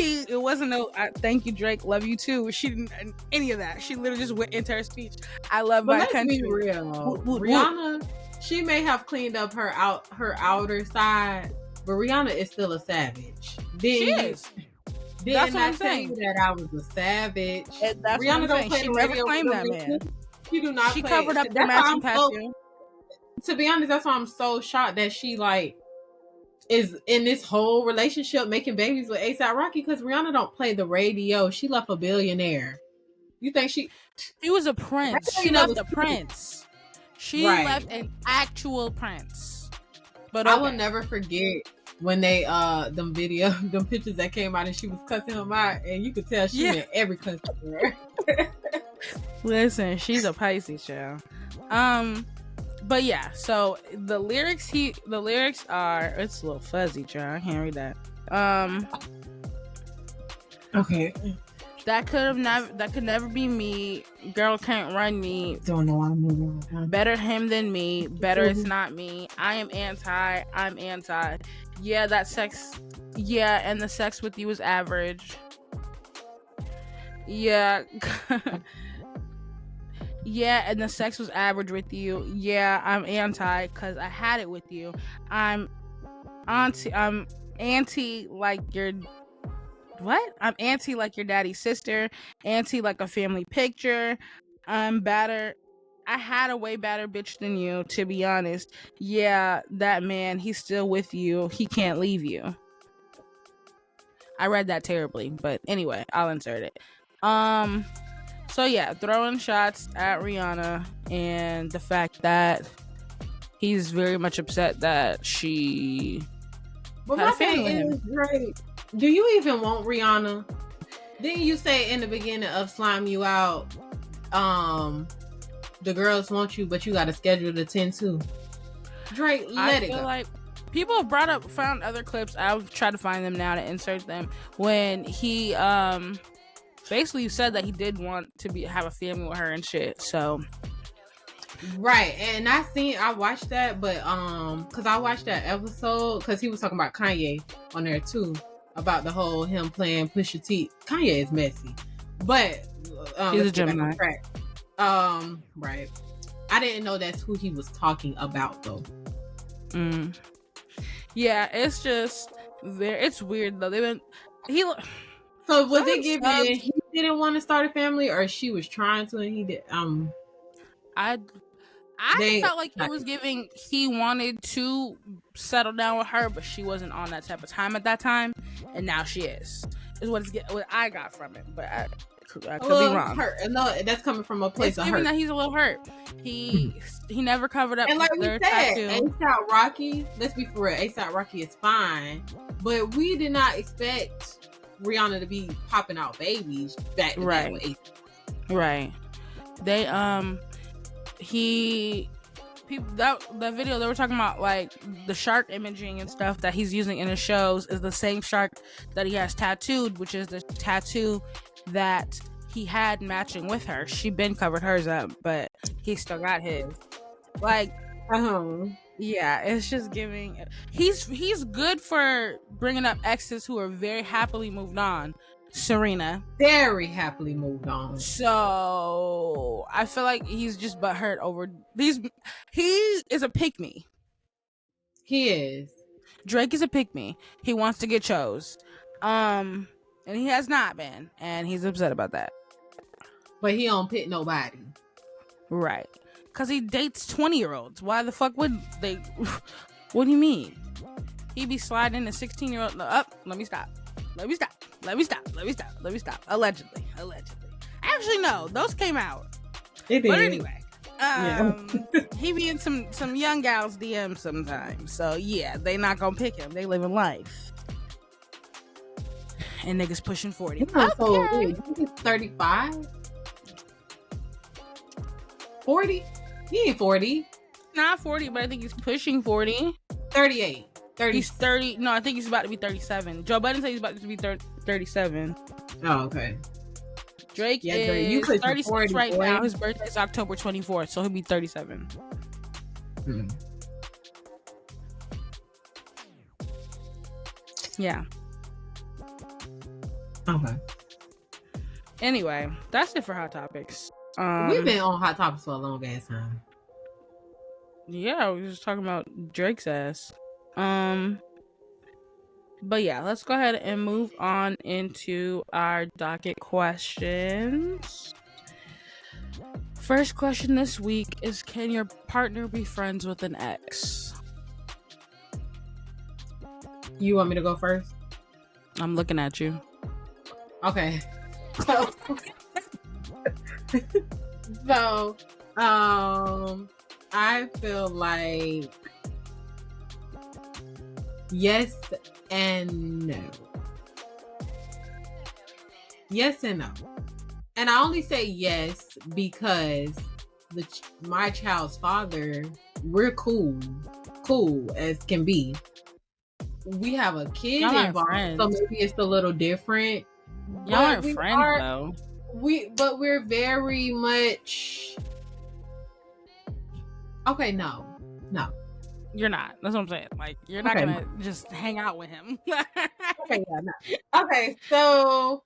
it wasn't thank you Drake, love you too. She didn't any of that. She literally just went into her speech. I love my country. Be real. Rihanna, she may have cleaned up her outer side, but Rihanna is still a savage. She is. Didn't I tell you that I was a savage? That's Rihanna don't play. She never claimed that man. She do not. She covered up the matching tattoo. To be honest, that's why I'm so shocked that she is in this whole relationship making babies with A$AP Rocky, because Rihanna don't play the radio. She left a billionaire. You think she was a prince? She left a prince. She left an actual prince. But I will never forget when they them pictures that came out and she was cussing him out, and you could tell she meant every customer. Listen, she's a Pisces, child. But yeah, so the lyrics are, it's a little fuzzy, child. I can't read that. Okay. That could never be me. Girl can't run me. Don't know why I'm moving. Better him than me. Better it's not me. I'm anti. Yeah, that sex. Yeah, and the sex with you is average. Yeah. Yeah, and the sex was average with you. Yeah, I'm anti because I had it with you. I'm anti like your what? I'm anti like your daddy's sister, anti like a family picture. I'm better. I had a way better bitch than you, to be honest. Yeah, that man, he's still with you. He can't leave you. I read that terribly, but anyway, I'll insert it. So yeah, throwing shots at Rihanna and the fact that he's very much upset that she But had my a family thing with him. is, right? Do you even want Rihanna? Didn't you say in the beginning of Slime You Out, the girls want you, but you got to schedule the 10 too? Drake, let it go. Like people have found other clips. I'll try to find them now to insert them. When he basically said that he did want to have a family with her and shit. So right, and I watched that, but because I watched that episode because he was talking about Kanye on there too, about the whole him playing Pusha T. Kanye is messy, but he's a Gemini. Right. I didn't know that's who he was talking about though. Yeah, it's just it's weird though. So was it given he didn't want to start a family, or she was trying to and he did? I felt like it was giving he wanted to settle down with her, but she wasn't on that type of time at that time, and now she is what I got from it. But I could be wrong. Hurt. No, that's coming from a place it's of giving hurt. that he's a little hurt. He never covered up. And like we their said, tattoo. A$AP Rocky. Let's be for real. A$AP Rocky is fine, but we did not expect Rihanna to be popping out babies back to right. That way. Right. They that video they were talking about, like the shark imaging and stuff that he's using in his shows is the same shark that he has tattooed, which is the tattoo that he had matching with her. She been covered hers up, but he still got his. Like, yeah, it's just giving. He's good for bringing up exes who are very happily moved on. Serena, very happily moved on. So I feel like he's just butthurt over these. He is a pick me. He is. Drake is a pick me. He wants to get chose. And he has not been, and he's upset about that. But he don't pick nobody. Right. Because he dates 20-year-olds. Why the fuck would they? What do you mean? He be sliding a 16-year-old up. Let me stop. Allegedly. Actually, no. Those came out. It did. But anyway. He be in some young gals' DM sometimes. So, yeah. They not gonna pick him. They living life. And niggas pushing 40. Okay. He's 35? 40? He ain't 40. Not 40, but I think he's pushing 40. 38. 30. He's 30. No, I think he's about to be 37. Joe Budden said he's about to be 37. Oh, okay. Drake is 36 right now. His birthday is October 24th, so he'll be 37. Yeah. Okay. Anyway, that's it for Hot Topics. We've been on Hot Topics for a long ass time. Yeah, we were just talking about Drake's ass. But yeah, let's go ahead and move on into our docket questions. First question this week is, can your partner be friends with an ex? You want me to go first? I'm looking at you. Okay. So, I feel like yes and no. Yes and no. And I only say yes because my child's father, we're cool as can be. We have a kid involved, so maybe it's a little different. Y'all aren't friends though. But we're very much okay. No, you're not. That's what I'm saying. Like, you're not gonna just hang out with him. Okay, yeah, no. Okay, so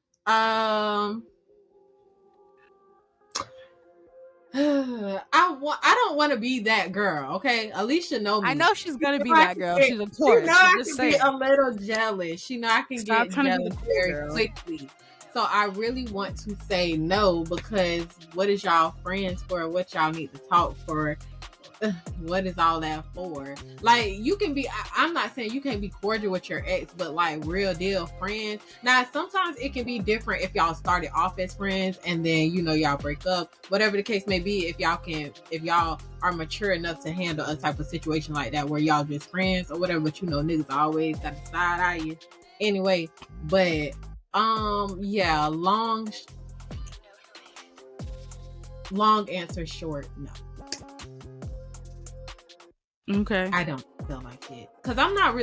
I don't want to be that girl. Okay, Alicia know me. I know she's gonna be that girl. She's a Taurus. I can get a little jealous. I can Stop get trying to be jealous the very girl. quickly. So I really want to say no, because what is y'all friends for? What y'all need to talk for? What is all that for? Like, you can be, I'm not saying you can't be cordial with your ex, but like real deal friends. Now, sometimes it can be different if y'all started off as friends and then, y'all break up, whatever the case may be. If y'all are mature enough to handle a type of situation like that where y'all just friends or whatever, but niggas always got to side eye you anyway. But yeah, long answer short, no. Okay. I don't feel like it, because I'm not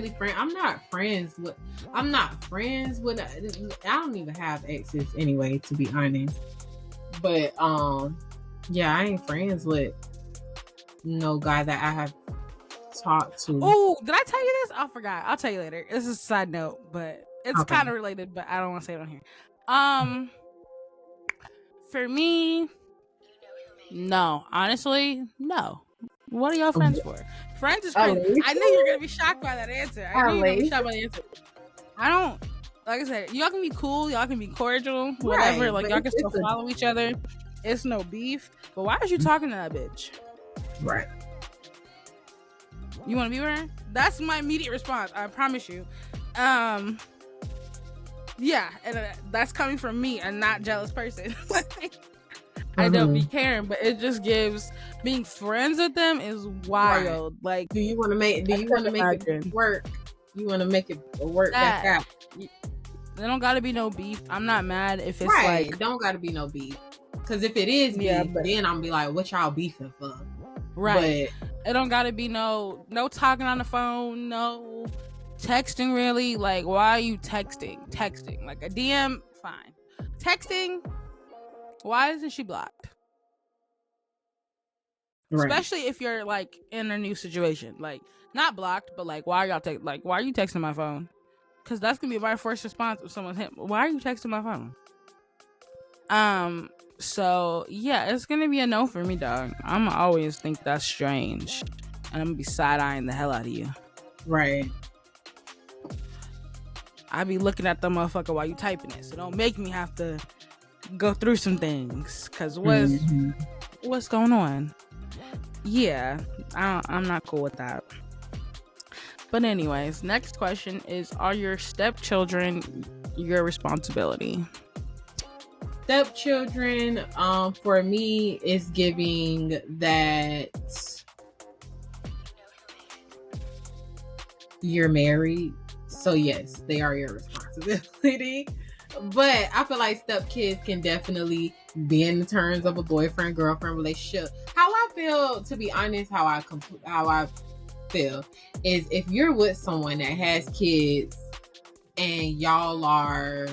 friends with I don't even have exes anyway, to be honest. But yeah, I ain't friends with no guy that I have talked to. Oh, did I tell you this? I forgot. I'll tell you later. This is a side note, but it's kind of related, but I don't want to say it on here. For me, no. Honestly, no. What are y'all friends for? Friends is crazy. I knew you were gonna be shocked by that answer. I knew you were gonna be shocked by the answer. I don't, like I said, y'all can be cool, y'all can be cordial, whatever. Right, like y'all can still follow each other. It's no beef. But why is you talking to that bitch? Right. You want to be with her? That's my immediate response. I promise you. Yeah, and that's coming from me, a not jealous person. I don't be caring, but it just gives, being friends with them is wild. Right. Like, do you want to make it work? You want to make it work back out? There don't gotta be no beef. I'm not mad if it's like, don't gotta be no beef. Because if it is beef, then I'm be like, what y'all beefing for? Right. But it don't gotta be no talking on the phone, no texting really. Like, why are you texting? Like a DM, fine. Texting, why isn't she blocked? Right. Especially if you're like in a new situation. Like, not blocked, but like, why are y'all why are you texting my phone? Because that's gonna be my first response if someone's hit. Why are you texting my phone? So yeah, it's gonna be a no for me, dog. I'ma always think that's strange, and I'm gonna be side-eyeing the hell out of you. Right. I be looking at the motherfucker while you typing it, so don't make me have to go through some things. Cause what's going on? Yeah, I'm not cool with that. But anyways, next question is, are your stepchildren your responsibility? Stepchildren, for me, is giving that you're married. So yes, they are your responsibility. But I feel like stepkids can definitely be in the terms of a boyfriend-girlfriend relationship. How I feel, to be honest, how I feel is, if you're with someone that has kids and y'all are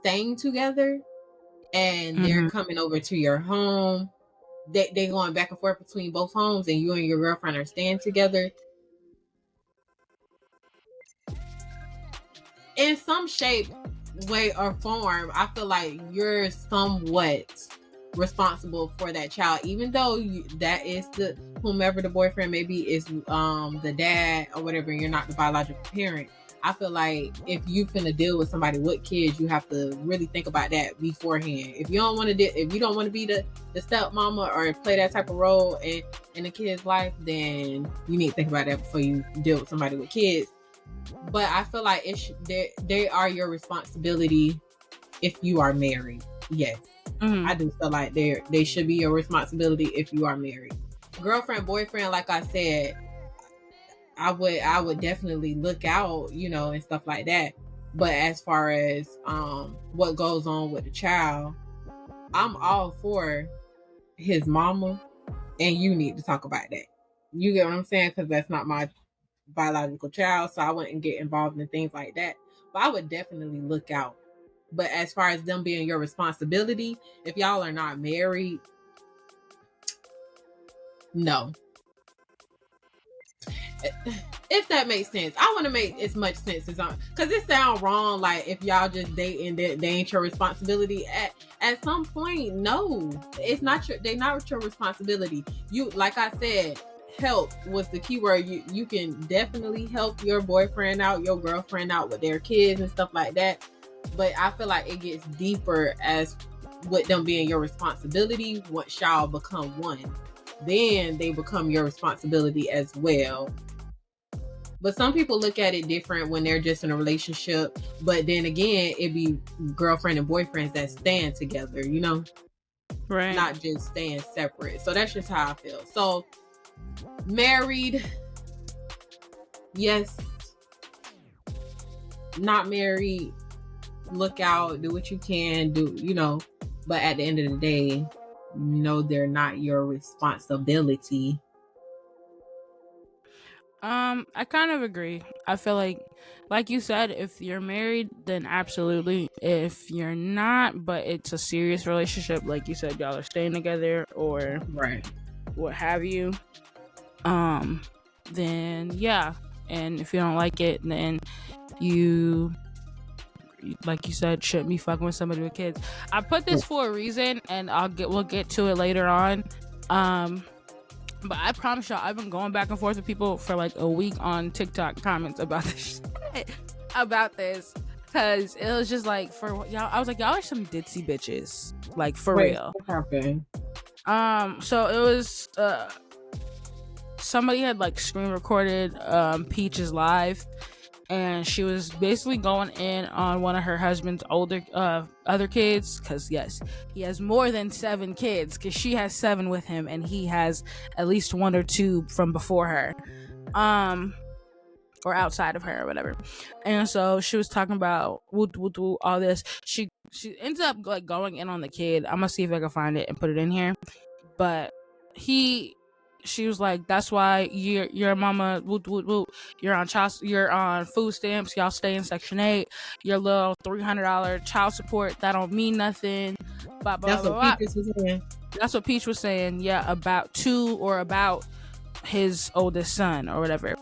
staying together and they're coming over to your home, they going back and forth between both homes, and you and your girlfriend are staying together, in some shape, way, or form, I feel like you're somewhat responsible for that child, even though that is whomever the boyfriend maybe is the dad or whatever, and you're not the biological parent. I feel like if you finna deal with somebody with kids, you have to really think about that beforehand. If you don't want to be the stepmama or play that type of role in a kid's life, then you need to think about that before you deal with somebody with kids. But I feel like they are your responsibility if you are married. Yes. I do feel like they should be your responsibility if you are married. Girlfriend, boyfriend, like I said, I would definitely look out, and stuff like that. But as far as what goes on with the child, I'm all for his mama, and you need to talk about that. You get what I'm saying? Because that's not my biological child, so I wouldn't get involved in things like that. But I would definitely look out. But as far as them being your responsibility, if y'all are not married, no. If that makes sense. I want to make as much sense as because it sounds wrong, like if y'all just dating, they ain't your responsibility. At at some point, no, it's not they're not your responsibility. You, like I said, help was the key word. You can definitely help your boyfriend out, your girlfriend out with their kids and stuff like that. But I feel like it gets deeper as with them being your responsibility. Once y'all become one, then they become your responsibility as well. But some people look at it different when they're just in a relationship. But then again, it be girlfriend and boyfriends that stand together, you know? Right. Not just staying separate. So that's just how I feel. So married, yes. Not married, look out, do what you can do, you know. But at the end of the day, no, they're not your responsibility. I kind of agree. I feel like you said, if you're married, then absolutely. If you're not, but it's a serious relationship, like you said, y'all are staying together or right, what have you, then yeah. And if you don't like it, then you, like you said, shouldn't be fucking with somebody with kids. I put this for a reason, and we'll get to it later on. But I promise y'all, I've been going back and forth with people for like a week on TikTok comments about this shit, about this, because it was just like, for y'all, I was like, y'all are some ditzy bitches, like for real. What happened? So it was somebody had like screen recorded Peach's live, and she was basically going in on one of her husband's other kids, because yes, he has more than 7 kids, because she has 7 with him and he has at least 1 or 2 from before her, or outside of her or whatever. And so she was talking about all this. She ends up like going in on the kid. I'm gonna see if I can find it and put it in here. But she was like, that's why your mama, you're on food stamps, y'all stay in Section 8, your little $300 child support, that don't mean nothing. Blah, blah, That's blah, what blah. Peach was saying. That's what Peach was saying, yeah, about his oldest son or whatever.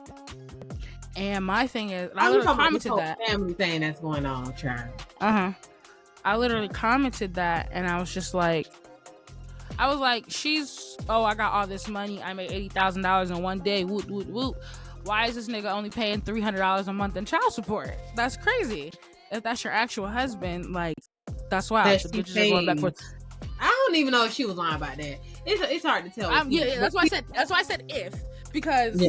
And my thing is, I literally commented that family thing that's going on, child. I literally commented that, and I was just like, I got all this money. I made $80,000 in one day. Woot, woot, woot. Why is this nigga only paying $300 a month in child support? That's crazy. If that's your actual husband, like, that's why I don't even know if she was lying about that. It's hard to tell. That's why I said if, because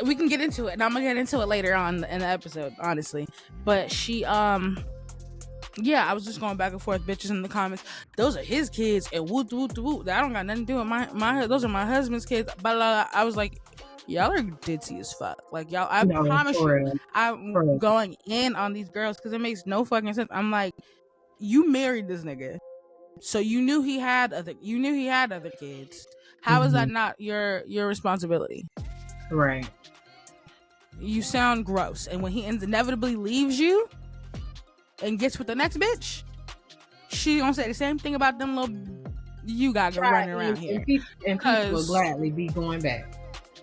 we can get into it, and I'm gonna get into it later on in the episode, honestly. But she I was just going back and forth, bitches in the comments. Those are his kids, and woot woot woot. That don't got nothing to do with my. Those are my husband's kids. But I was like, y'all are ditzy as fuck. Like y'all, I promise you, I'm going in on these girls because it makes no fucking sense. I'm like, you married this nigga, so you knew he had other kids. How is that not your responsibility? Right. You sound gross, and when he inevitably leaves you and gets with the next bitch, she gonna say the same thing about them little you got running around here. And Peach will gladly be going back.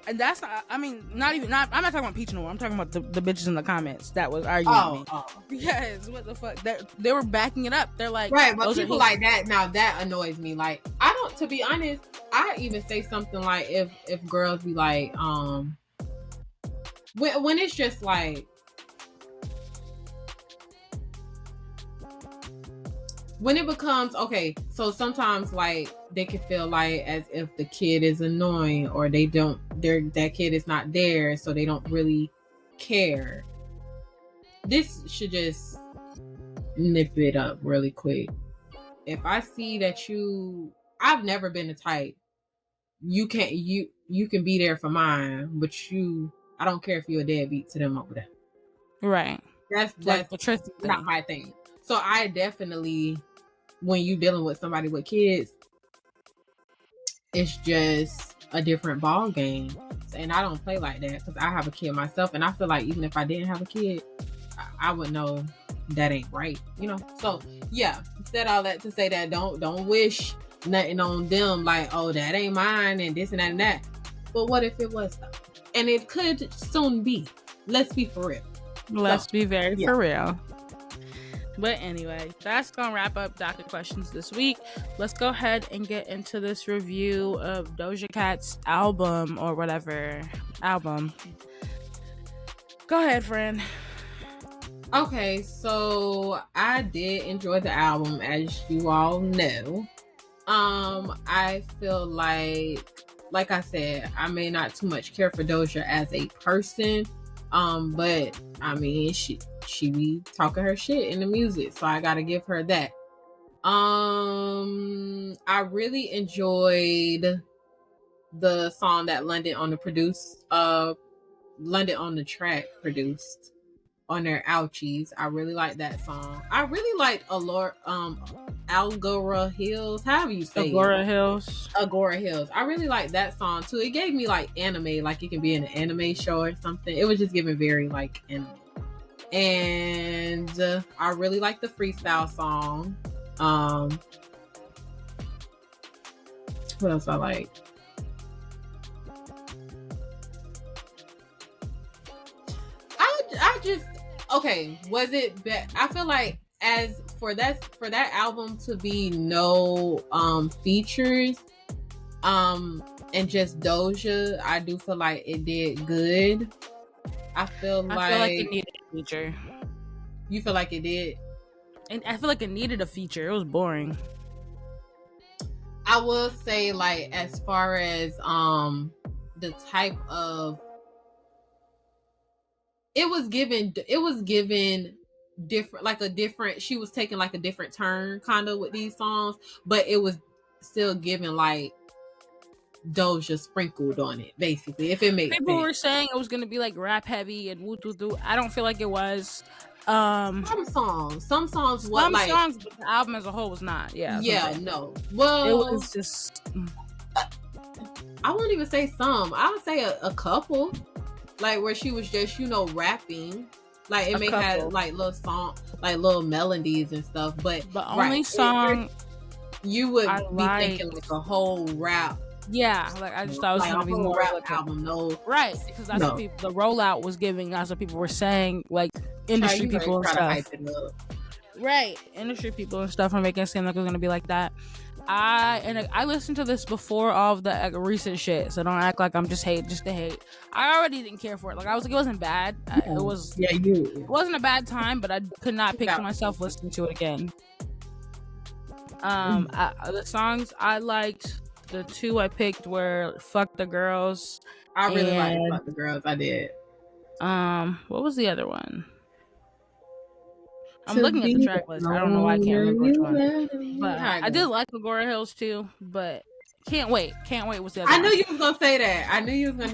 And that's not, I mean, I'm not talking about Peach no more. I'm talking about the bitches in the comments that was arguing with me. Because what the fuck, they were backing it up. They're like, right, but people like that, now that annoys me. Like, I don't, to be honest, I even say something like, if girls be like, when it's just like, when it becomes, okay, so sometimes like they can feel like as if the kid is annoying, or that kid is not there, so they don't really care. This should just nip it up really quick. If I see that I've never been the type, you can be there for mine, but I don't care if you're a deadbeat to them over that. Right. That's the Tristan thing. Not my thing. So I definitely, when you dealing with somebody with kids, it's just a different ball game. And I don't play like that because I have a kid myself, and I feel like even if I didn't have a kid, I would know that ain't right, you know. So yeah, said all that to say that don't wish nothing on them, like, oh, that ain't mine and this and that and that. But what if it was though? And it could soon be. Let's be for real. Let's be very for real. But anyway, that's gonna wrap up Docket questions this week. Let's go ahead and get into this review of Doja Cat's album or whatever album. Go ahead, friend. Okay, so I did enjoy the album, as you all know. I feel like I said, I may not too much care for Doja as a person, but I mean, she be talking her shit in the music, so I gotta give her that. I really enjoyed the song that London on the Track produced on their Ouchies. I really like that song. I really liked Agora Hills, however you say Agora it. Hills. Agora Hills. I really like that song too. It gave me like anime, like it can be in an anime show or something. It was just giving very like anime. And I really like the freestyle song. What else I like? I just okay. Was it bad? I feel like as for that album to be no features, and just Doja, I do feel like it did good. I feel like it needed a feature. You feel like it did? And I feel like it needed a feature. It was boring. I will say, like, as far as the type of it was given different, she was taking like a different turn kind of with these songs, but it was still given like Doja sprinkled on it, basically, if it makes sense. People were saying it was going to be like rap heavy and woo doo doo. I don't feel like it was. Some songs, but the album as a whole was not. No. Well, it was just. I won't even say some. I would say a couple, like where she was just rapping. Like it may have like little song, like little melodies and stuff, but the only song you would be thinking like a whole rap. Yeah, like I just thought it was gonna be more rap like album. No, right? Because that's what the rollout was giving. That's what people were saying. Like industry people and stuff. Right, industry people and stuff are making it seem like it was gonna be like that. I listened to this before all of the recent shit, so don't act like I'm just to hate. I already didn't care for it. Like I was like, it wasn't bad. It wasn't a bad time, but I could not picture myself listening to it again. The songs I liked, the two I picked were "Fuck the Girls." I really liked "Fuck the Girls." I did. What was the other one? I'm looking at the track list. I don't know why I can't remember which one. But I did like Agora Hills too, but can't wait. Can't wait was the other one. I knew you was gonna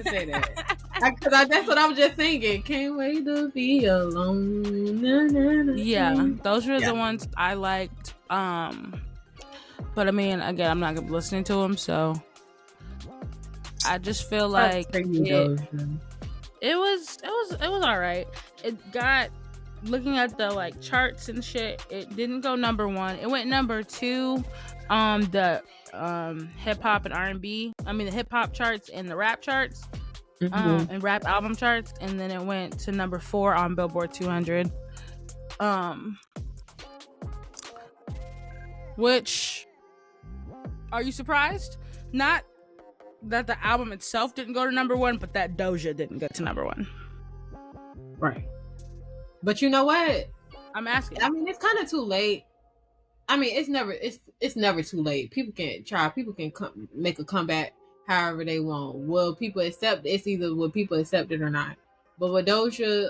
say that. Because that's what I was just thinking. Can't wait to be alone. Yeah, those were the ones I liked. But I mean, again, I'm not gonna be listening to them, so I just feel like it was all right. It got, looking at the like charts and shit, it didn't go number one. It went number two on the hip hop and R&B. I mean the hip hop charts and the rap charts, and rap album charts, and then it went to number 4 on Billboard 200. Which, are you surprised? Not that the album itself didn't go to number 1, but that Doja didn't go to number 1. Right. But you know what? I'm asking. I mean, it's kind of too late. I mean, it's never too late. People can try. People can make a comeback however they want. Will people accept? It's either will people accept it or not. But with Doja,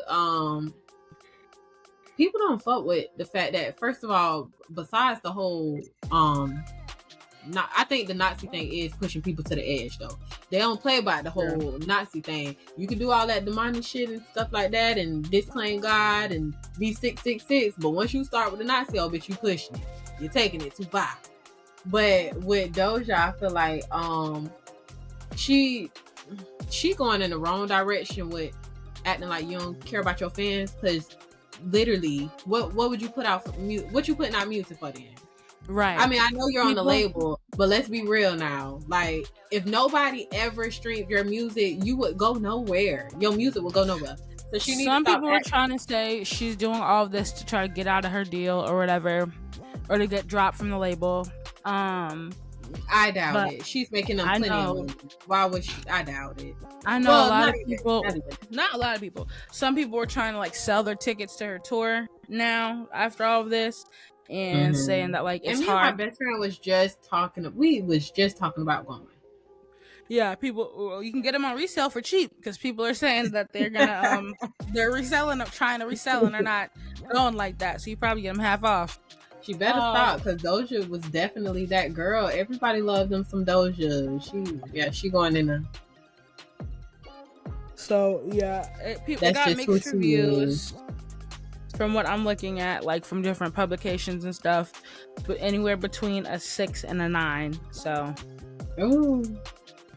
people don't fuck with the fact that, first of all, besides the whole I think the Nazi thing is pushing people to the edge, though. They don't play about the whole Nazi thing. You can do all that demonic shit and stuff like that and disclaim God and be 666, but once you start with the Nazi, oh, bitch, you pushing it. You're taking it too far. But with Doja, I feel like she going in the wrong direction with acting like you don't care about your fans, because literally, what would you put out for music? What you putting out music for then? Right. I mean, I know you're on the label, but let's be real now. Like, if nobody ever streamed your music, you would go nowhere. Your music will go nowhere. So she needs some to stop people are acting. trying to say she's doing all of this to try to get out of her deal or whatever, or to get dropped from the label. I doubt it. She's making them plenty of money. Why would she? I doubt it. I know a lot of people. Not a lot of people. Some people were trying to like sell their tickets to her tour now after all of this, and saying that like it's and hard. My best friend was just talking. We was just talking about going. Yeah, people. You can get them on resale for cheap because people are saying that they're gonna they're reselling them, trying to resell, and they're not going like that. So you probably get them half off. She better stop because Doja was definitely that girl. Everybody loved them some Doja. She going in there. So yeah, people got mixed reviews from what I'm looking at, like from different publications and stuff, but anywhere between a 6 and a 9. So,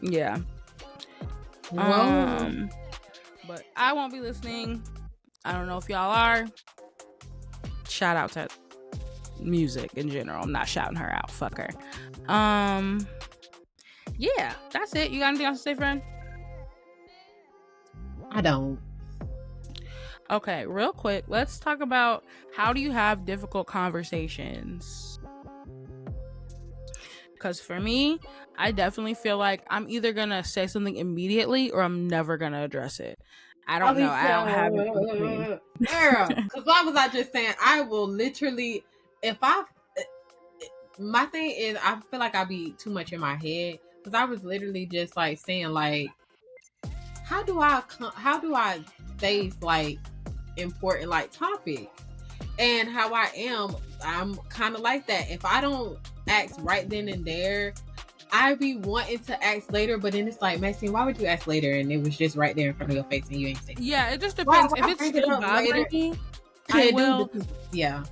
yeah. But I won't be listening. I don't know if y'all are. Shout out to music in general. I'm not shouting her out. Fuck her. Yeah, that's it. You got anything else to say, friend? I don't. Okay, real quick, let's talk about how do you have difficult conversations? Because for me, I definitely feel like I'm either gonna say something immediately or I'm never gonna address it. I don't know. I don't have it. Girl, because why was I just saying I will literally, my thing is I feel like I be too much in my head because I was literally just like saying like, how do I face like important like topics, and how I'm kind of like that. If I don't ask right then and there, I be wanting to ask later, but then it's like, Maxine, why would you ask later? And it was just right there in front of your face and you ain't saying. Yeah, it just depends. If it's still bothering me, I will. Yeah.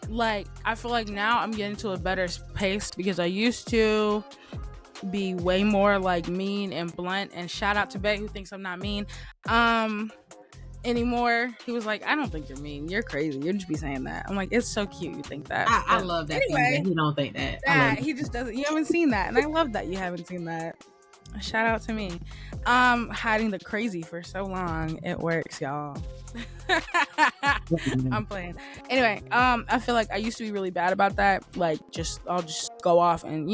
Like, I feel like now I'm getting to a better pace because I used to be way more like mean and blunt, and shout out to Beck who thinks I'm not mean anymore. He was like, I don't think you're mean, you're crazy, you just be saying that. I'm like, it's so cute you think that. I love that. Anyway, he don't think that. He just doesn't. You haven't seen that, and I love that you haven't seen that. Shout out to me. Hiding the crazy for so long, it works, y'all. I'm playing. Anyway, I feel like I used to be really bad about that. Like, I'll just go off and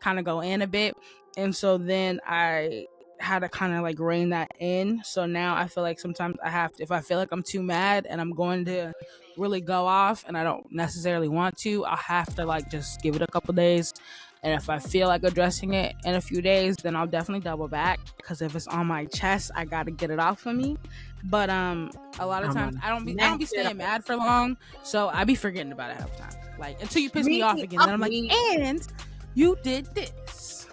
kind of go in a bit, and so then I had to kind of like rein that in. So now I feel like sometimes I have to, if I feel like I'm too mad and I'm going to really go off and I don't necessarily want to, I'll have to like just give it a couple days, and if I feel like addressing it in a few days, then I'll definitely double back, because if it's on my chest, I gotta get it off of me. But a lot of times I don't be staying mad for long, so I be forgetting about it half the time, like until you piss me off again. Then I'm like, and you did this.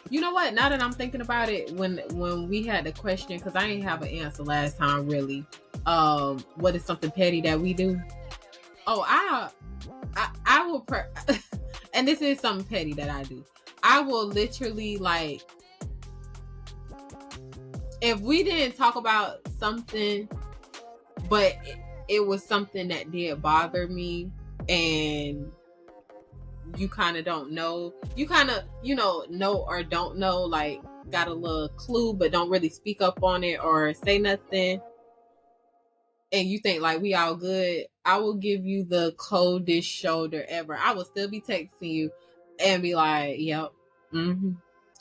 You know what? Now that I'm thinking about it, when we had the question, because I didn't have an answer last time, really. What is something petty that we do? Oh, I will, and this is something petty that I do. I will literally, like, if we didn't talk about something, but it was something that did bother me, and you kind of don't know, you kind of know or don't know, like got a little clue but don't really speak up on it or say nothing, and you think like we all good, I will give you the coldest shoulder ever. I will still be texting you and be like, yep,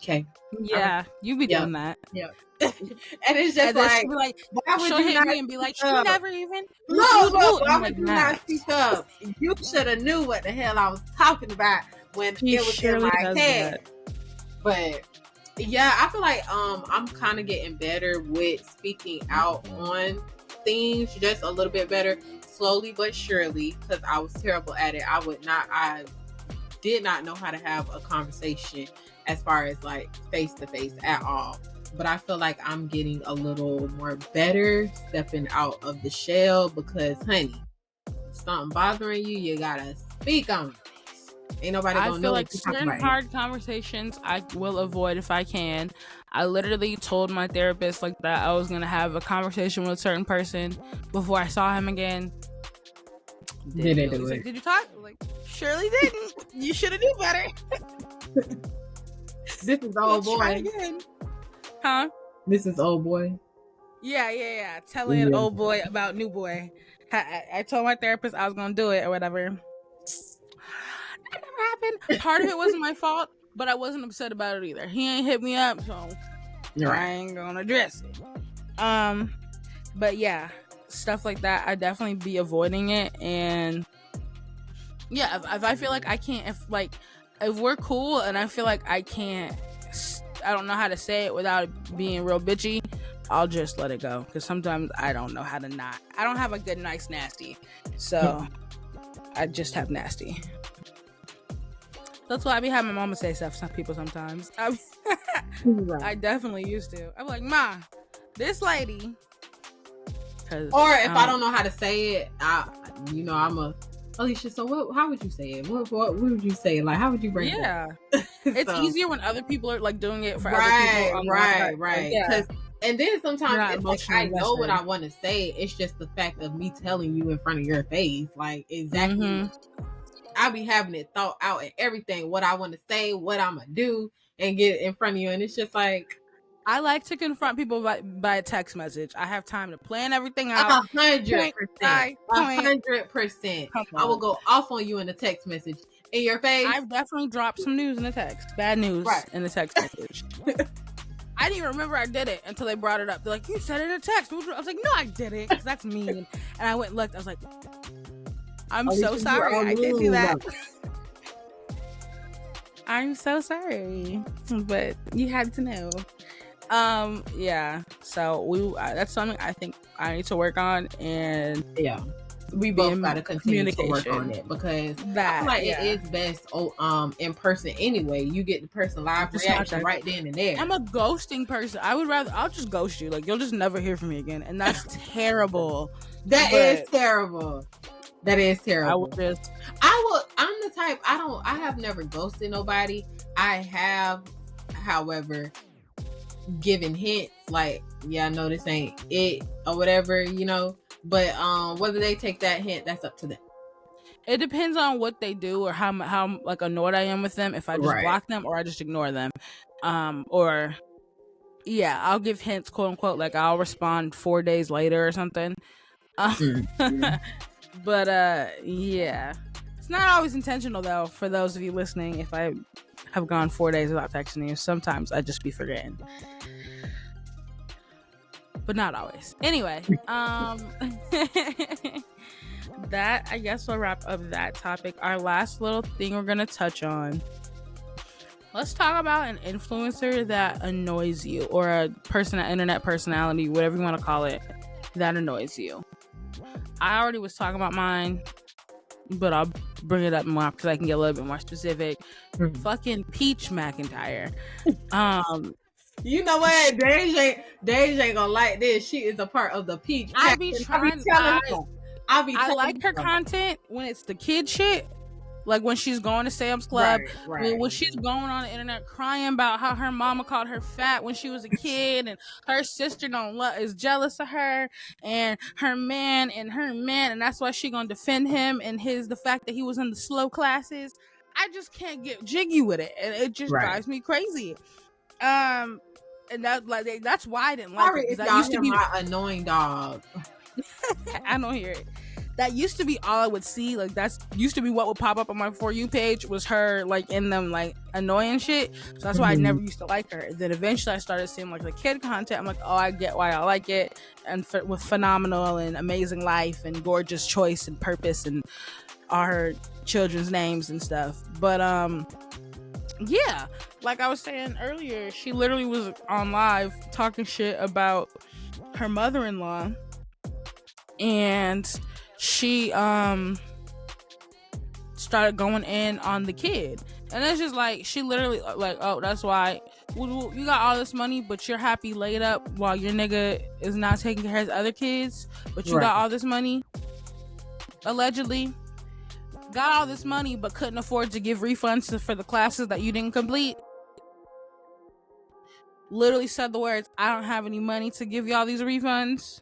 okay, yeah, you be doing that. Yep. And it's just like why would you hit not me and be like, she never even no, why would you not speak up? You should have knew what the hell I was talking about when it was in my head. But yeah, I feel like I'm kind of getting better with speaking out on things, just a little bit better, slowly but surely, because I was terrible at it. I did not know how to have a conversation as far as like face to face at all. But I feel like I'm getting a little more better, stepping out of the shell, because honey, if something bothering you, you gotta speak on it. Ain't nobody gonna know. I feel like certain hard conversations I will avoid if I can. I literally told my therapist like that I was gonna have a conversation with a certain person before I saw him again. Didn't do it. Like, did you talk? Like, surely didn't. You should have knew better. This is old boy. Huh? This is old boy. Yeah. Telling old boy about new boy. I told my therapist I was gonna do it or whatever. That never happened. Part of it wasn't my fault, but I wasn't upset about it either. He ain't hit me up, so I ain't gonna address it. But yeah, stuff like that, I definitely be avoiding it. And yeah, if I feel like I can't, if we're cool and I feel like I don't know how to say it without being real bitchy, I'll just let it go. Because sometimes I don't know how to not. I don't have a good, nice, nasty. So I just have nasty. That's why I be having my mama say stuff to people sometimes. I definitely used to. I'm like, Ma, this lady. Or if I don't know how to say it, I'm a Alicia. So how would you say it? What would you say? Like, how would you bring it? Yeah, it's easier when other people are like doing it for other people. Right. Yeah. And then sometimes it's like I know what I want to say. It's just the fact of me telling you in front of your face, like exactly. Mm-hmm. I be having it thought out and everything, what I want to say, what I'm gonna do, and get it in front of you, and it's just like. I like to confront people by a text message. I have time to plan everything out. 100%. 100%. I will go off on you in a text message. In your face. I've definitely dropped some news in a text. Bad news in a text message. I didn't even remember I did it until they brought it up. They're like, you said it in a text. I was like, no, I didn't. Because that's mean. And I went and looked. I was like, I'm so sorry. I did do that. I'm so sorry. But you had to know. Yeah, so that's something I think I need to work on, and we both gotta continue to work on it, because I feel like it is best in person anyway. You get the person live reaction right then and there. I'm a ghosting person. I'll just ghost you. Like, you'll just never hear from me again, and that's terrible. That is terrible. I'm the type, I have never ghosted nobody. I have, however, giving hints like, I know this ain't it or whatever, but whether they take that hint, that's up to them. It depends on what they do or how like annoyed I am with them, if I just block them or I just ignore them, or I'll give hints, quote unquote, like I'll respond 4 days later or something. But it's not always intentional though, for those of you listening. If I have gone 4 days without texting you, sometimes I just be forgetting, but not always. Anyway, that, I guess, will wrap up that topic. Our last little thing we're gonna touch on, let's talk about an influencer that annoys you, or a internet personality, whatever you want to call it, that annoys you. I already was talking about mine, but I'll bring it up more because I can get a little bit more specific. Fucking Peach McIntyre. You know what? Deja ain't gonna like this. She is a part of the Peach. I like her content when it's the kid shit. Like when she's going to Sam's Club, when she's going on the internet crying about how her mama called her fat when she was a kid, and her sister is jealous of her, and her man, and that's why she gonna defend him and the fact that he was in the slow classes. I just can't get jiggy with it, and it just drives me crazy. And that's why I didn't like it. That used to be my annoying dog. I don't hear it. That used to be all I would see. Like, that used to be what would pop up on my For You page, was her like in them like annoying shit. So that's why I never used to like her. Then eventually I started seeing like the kid content. I'm like, oh, I get why I like it. And with Phenomenal and Amazing Life and Gorgeous Choice and Purpose and all her children's names and stuff. But yeah, like I was saying earlier, she literally was on live talking shit about her mother-in-law, and she started going in on the kid. And it's just like, she literally like, oh, that's why you got all this money, but you're happy laid up while your nigga is not taking care of his other kids, but you got all this money, allegedly got all this money, but couldn't afford to give refunds for the classes that you didn't complete. Literally said the words, I don't have any money to give y'all these refunds.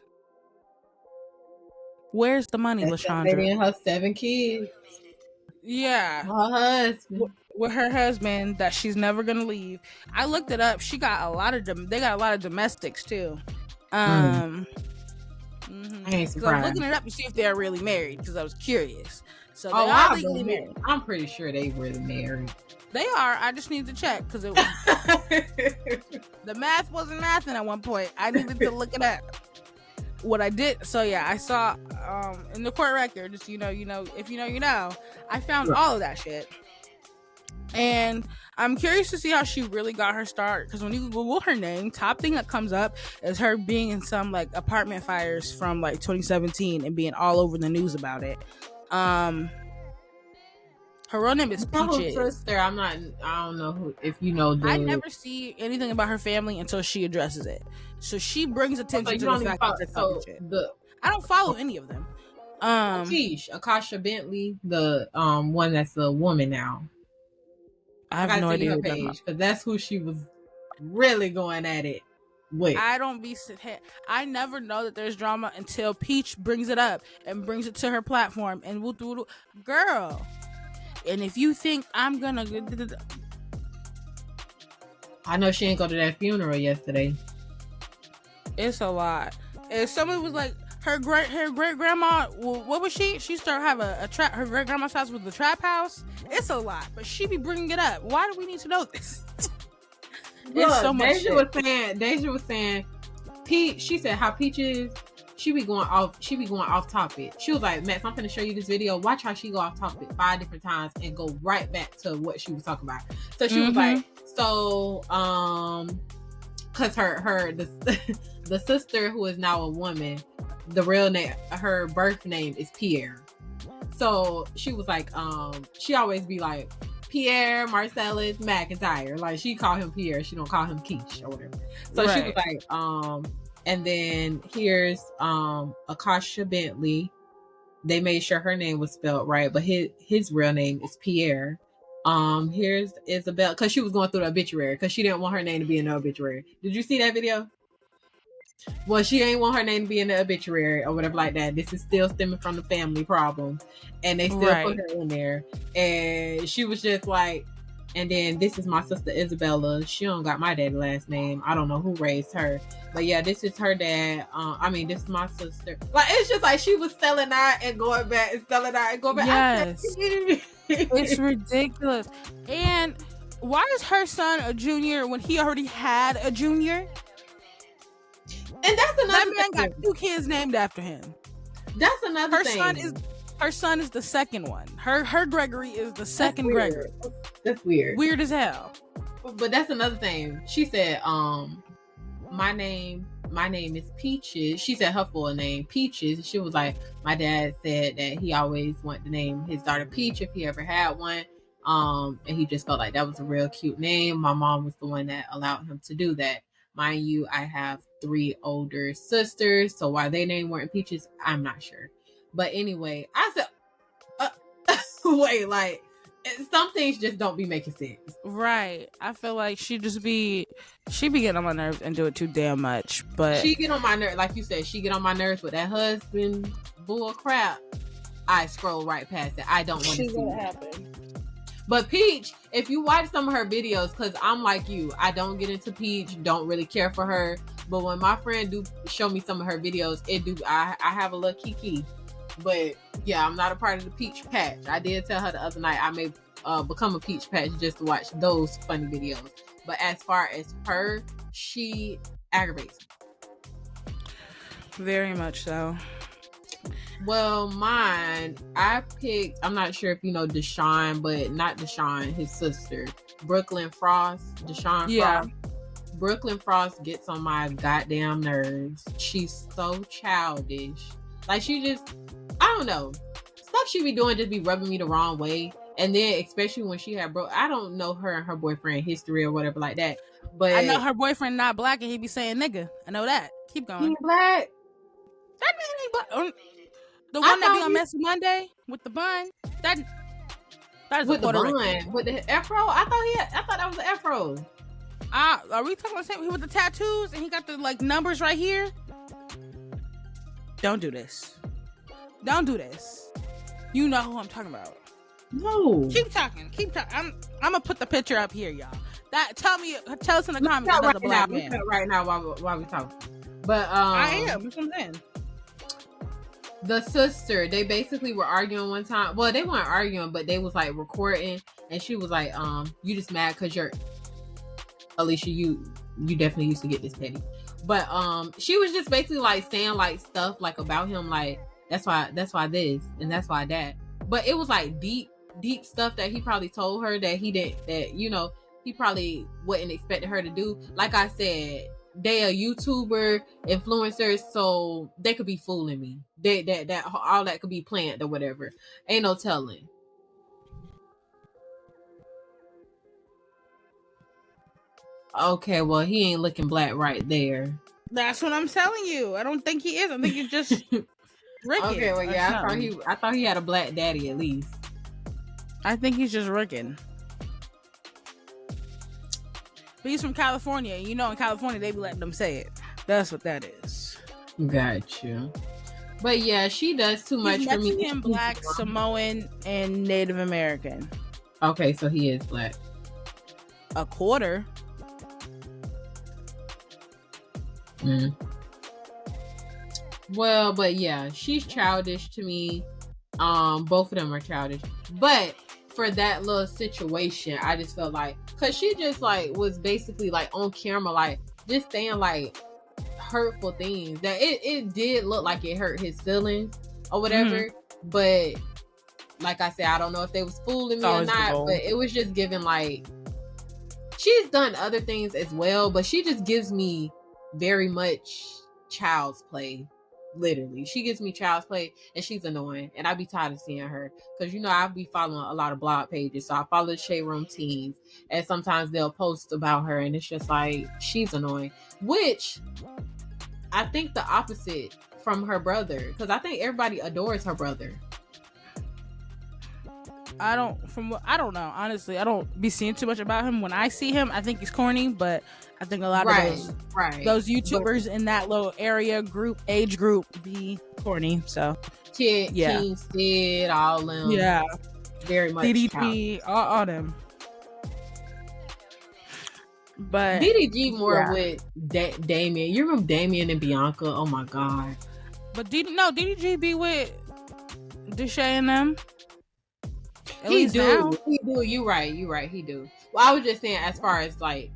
Where's the money, LaShondra? And her 7 kids. Yeah. Her husband. With her husband that she's never gonna leave. I looked it up. They got a lot of domestics too. I ain't was surprised. looking it up to see if they're really married because I was curious. So they Oh, are legally married. I'm pretty sure they really married. They are. I just need to check because the math wasn't mathing at one point. I needed to look it up. What I did, so yeah, I saw in the court record, just if you know, I found all of that shit. And I'm curious to see how she really got her start, because when you Google her name, top thing that comes up is her being in some like apartment fires from like 2017 and being all over the news about it. Her real name is Peaches. Sister, I don't know if you know. I never see anything about her family until she addresses it. So she brings attention to the fact that they're talking shit. I don't follow any of them. Akasha Bentley, the one that's a woman now. I have no idea her page, because that's who she was really going at it with. I never know that there's drama until Peach brings it up and brings it to her platform and girl. And if you think I'm gonna, I know she ain't go to that funeral yesterday. It's a lot. If somebody was like her great grandma, what was she? She started having a trap. Her great grandma's house was the trap house. It's a lot, but she be bringing it up. Why do we need to know this? Look, so much. Deja was saying, Peach. She said how Peach is. She be going off topic. She was like, Max, I'm finna show you this video. Watch how she go off topic 5 different times and go right back to what she was talking about. So she was like, cause the sister who is now a woman, the real name, her birth name is Pierre. So she was like, she always be like, Pierre Marcellus McIntyre. Like she call him Pierre. She don't call him Keish or whatever. So she was like, and then here's Akasha Bentley. They made sure her name was spelled right, but his real name is Pierre. Here's Isabel, because she was going through the obituary because she didn't want her name to be in the obituary. Did you see that video? Well, she ain't want her name to be in the obituary or whatever like that. This is still stemming from the family problems, and they still put her in there. And she was just like, and then this is my sister Isabella. She don't got my dad's last name. I don't know who raised her, but yeah, this is her dad. This is my sister. Like it's just like she was selling out and going back and selling out and going back. Yes, it's ridiculous. And why is her son a junior when he already had a junior? And that's another. That man got 2 kids named after him. That's another thing. Her son is the second one. Her Gregory is the second Gregory. That's weird. Weird as hell. But that's another thing. She said, my name is Peaches. She said her full name, Peaches. She was like, my dad said that he always wanted to name his daughter Peach if he ever had one. And he just felt like that was a real cute name. My mom was the one that allowed him to do that. Mind you, I have 3 older sisters, so why they name weren't Peaches, I'm not sure. But anyway, I said, wait, like, some things just don't be making sense. Right. I feel like she be getting on my nerves and do it too damn much. But she get on my nerves, like you said, she get on my nerves with that husband bull crap. I scroll right past it. I don't want to see what happen. But Peach, if you watch some of her videos, because I'm like you, I don't get into Peach, don't really care for her. But when my friend do show me some of her videos, I have a little kiki. But yeah, I'm not a part of the Peach patch. I did tell her the other night I may become a Peach patch just to watch those funny videos. But as far as her, she aggravates me. Very much so. Well, mine, I picked, I'm not sure if you know Deshaun, but not Deshaun, his sister, Brooklyn Frost, Deshaun Frost. Brooklyn Frost gets on my goddamn nerves. She's so childish. Like, she just, I don't know. Stuff she be doing just be rubbing me the wrong way. And then, especially when she had I don't know her and her boyfriend history or whatever like that. But I know her boyfriend not black and he be saying nigga. I know that. Keep going. He black? That man ain't black. The one that be on Messy Monday with the bun. That is with the bun. With the afro? I thought that was the afro. Are we talking about the same with the tattoos and he got the like numbers right here? Don't do this. Don't do this. You know who I'm talking about. No. Keep talking. I'm gonna put the picture up here, y'all. Tell us in the comments about the black man. Right now while we talk. But I am. That's what I'm saying. The sister, they basically were arguing one time. Well, they weren't arguing, but they was like recording, and she was like, you just mad because you're Alicia, you definitely used to get this petty. But she was just basically like saying like stuff like about him, like that's why this and that's why that. But it was like deep stuff that he probably told her that he didn't, that he probably wouldn't expect her to do. Like I said, they a YouTuber influencers, so they could be fooling me. That all that could be planned or whatever. Ain't no telling. Okay, well, he ain't looking black right there. That's what I'm telling you. I don't think he is. I think he's just Ricky. Okay, well, yeah, I thought he had a black daddy at least. I think he's just Rican. But he's from California. You know, in California, they be letting them say it. That's what that is. Gotcha. But yeah, she does too much for me. Mexican, Black, Samoan, and Native American. Okay, so he is black. A quarter. Well, but yeah, she's childish to me. Both of them are childish. But for that little situation, I just felt like, cause she just like was basically like on camera, like just saying like hurtful things that it did look like it hurt his feelings or whatever. But like I said, I don't know if they was fooling me or not, but it was just giving like, she's done other things as well, but she just gives me very much child's play. Literally, she gives me child's play, and she's annoying, and I be tired of seeing her because I'll be following a lot of blog pages, so I follow the Shade Room teens, and sometimes they'll post about her, and it's just like she's annoying, which I think the opposite from her brother, because I think everybody adores her brother. I don't know. Honestly, I don't be seeing too much about him. When I see him, I think he's corny, but I think a lot of those YouTubers in that little age group be corny. So King Sid, all them. Yeah. Very much. DDG, all them. But DDG more with Damien. You remember Damien and Bianca? Oh my god. But DDG be with Deshae and them. He do. You right. He do. Well, I was just saying, as far as like,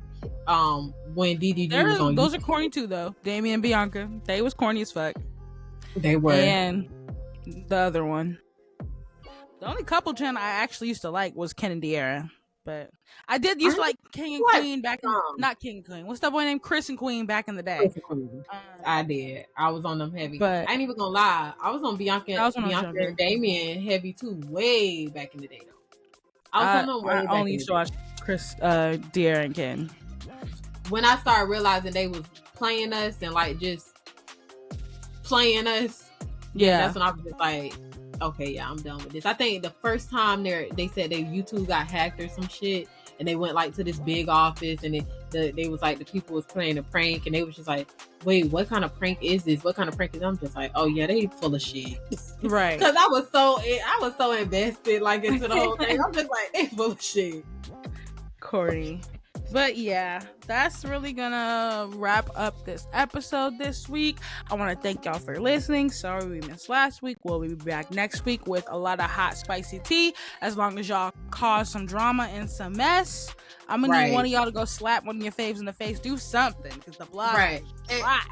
when DDG was on, those are corny too, though. Damien and Bianca, they was corny as fuck. They were. And the other one, the only couple channel I actually used to like was Ken and De'Ara. But I did used to like King and Queen back in, not King and Queen. What's that boy named Chris and Queen back in the day? I did. I was on them heavy. But I ain't even gonna lie. I was on Bianca and Damien heavy too, way back in the day though. I was on them way back. I only used to watch Chris, De'Ara and Ken. When I started realizing they was playing us and like just playing us, that's when I was just like, okay, yeah, I'm done with this. I think the first time they said their YouTube got hacked or some shit, and they went like to this big office, and they was like, the people was playing a prank, and they was just like, wait, what kind of prank is this? What kind of prank is? I'm just like, oh yeah, they full of shit, right? Because I was so invested like into the whole thing. I'm just like, they full of shit, corny. But yeah, that's really gonna wrap up this episode this week. I want to thank y'all for listening. Sorry we missed last week. We'll be back next week with a lot of hot, spicy tea. As long as y'all cause some drama and some mess, I'm gonna need one of y'all to go slap one of your faves in the face. Do something, because the blog is dry.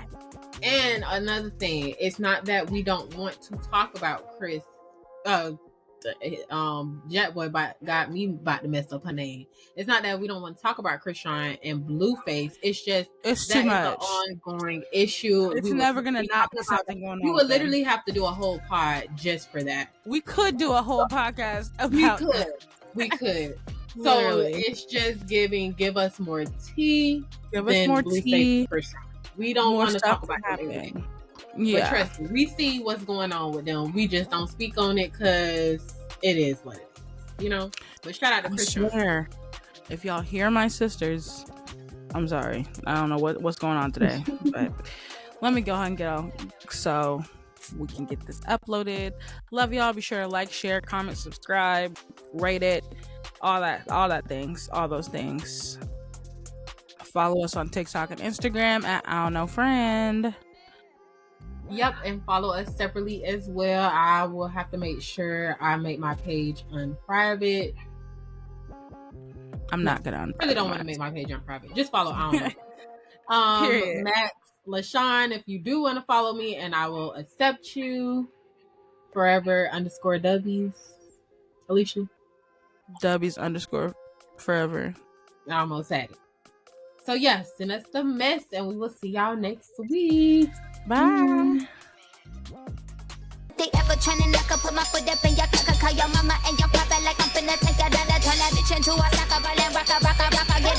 And another thing, it's not that we don't want to talk about Chris. Jet Boy got me about to mess up her name. It's not that we don't want to talk about Krishan and Blueface. It's just it's too much. An ongoing issue. It's never gonna not be something going on. We would literally have to do a whole pod just for that. We could do a whole podcast about we could. So it's just give us more tea. Give us more tea. We don't want to talk about everything. Yeah, but trust me, we see what's going on with them. We just don't speak on it because it is what it is, But shout out to Tristan. Swear, if y'all hear my sisters, I'm sorry. I don't know what's going on today, but let me go ahead and get out so we can get this uploaded. Love y'all. Be sure to like, share, comment, subscribe, rate it, all those things. Follow us on TikTok and Instagram at I Don't Know Friend. Yep, and follow us separately as well. I will have to make sure I make my page unprivate. I'm not gonna. I really don't want to make my page unprivate. Just follow I Don't Know. Max LaShawn, if you do want to follow me, and I will accept you. Forever_W's. Alicia. W's_forever. I almost had it. So yes, and that's the mess, and we will see y'all next week. Bye. They ever tryna knock up, put my foot up in your cock, call your mama and your papa like I'm finna take a dollar, turn that bitch into a soccer ball and rock, get it.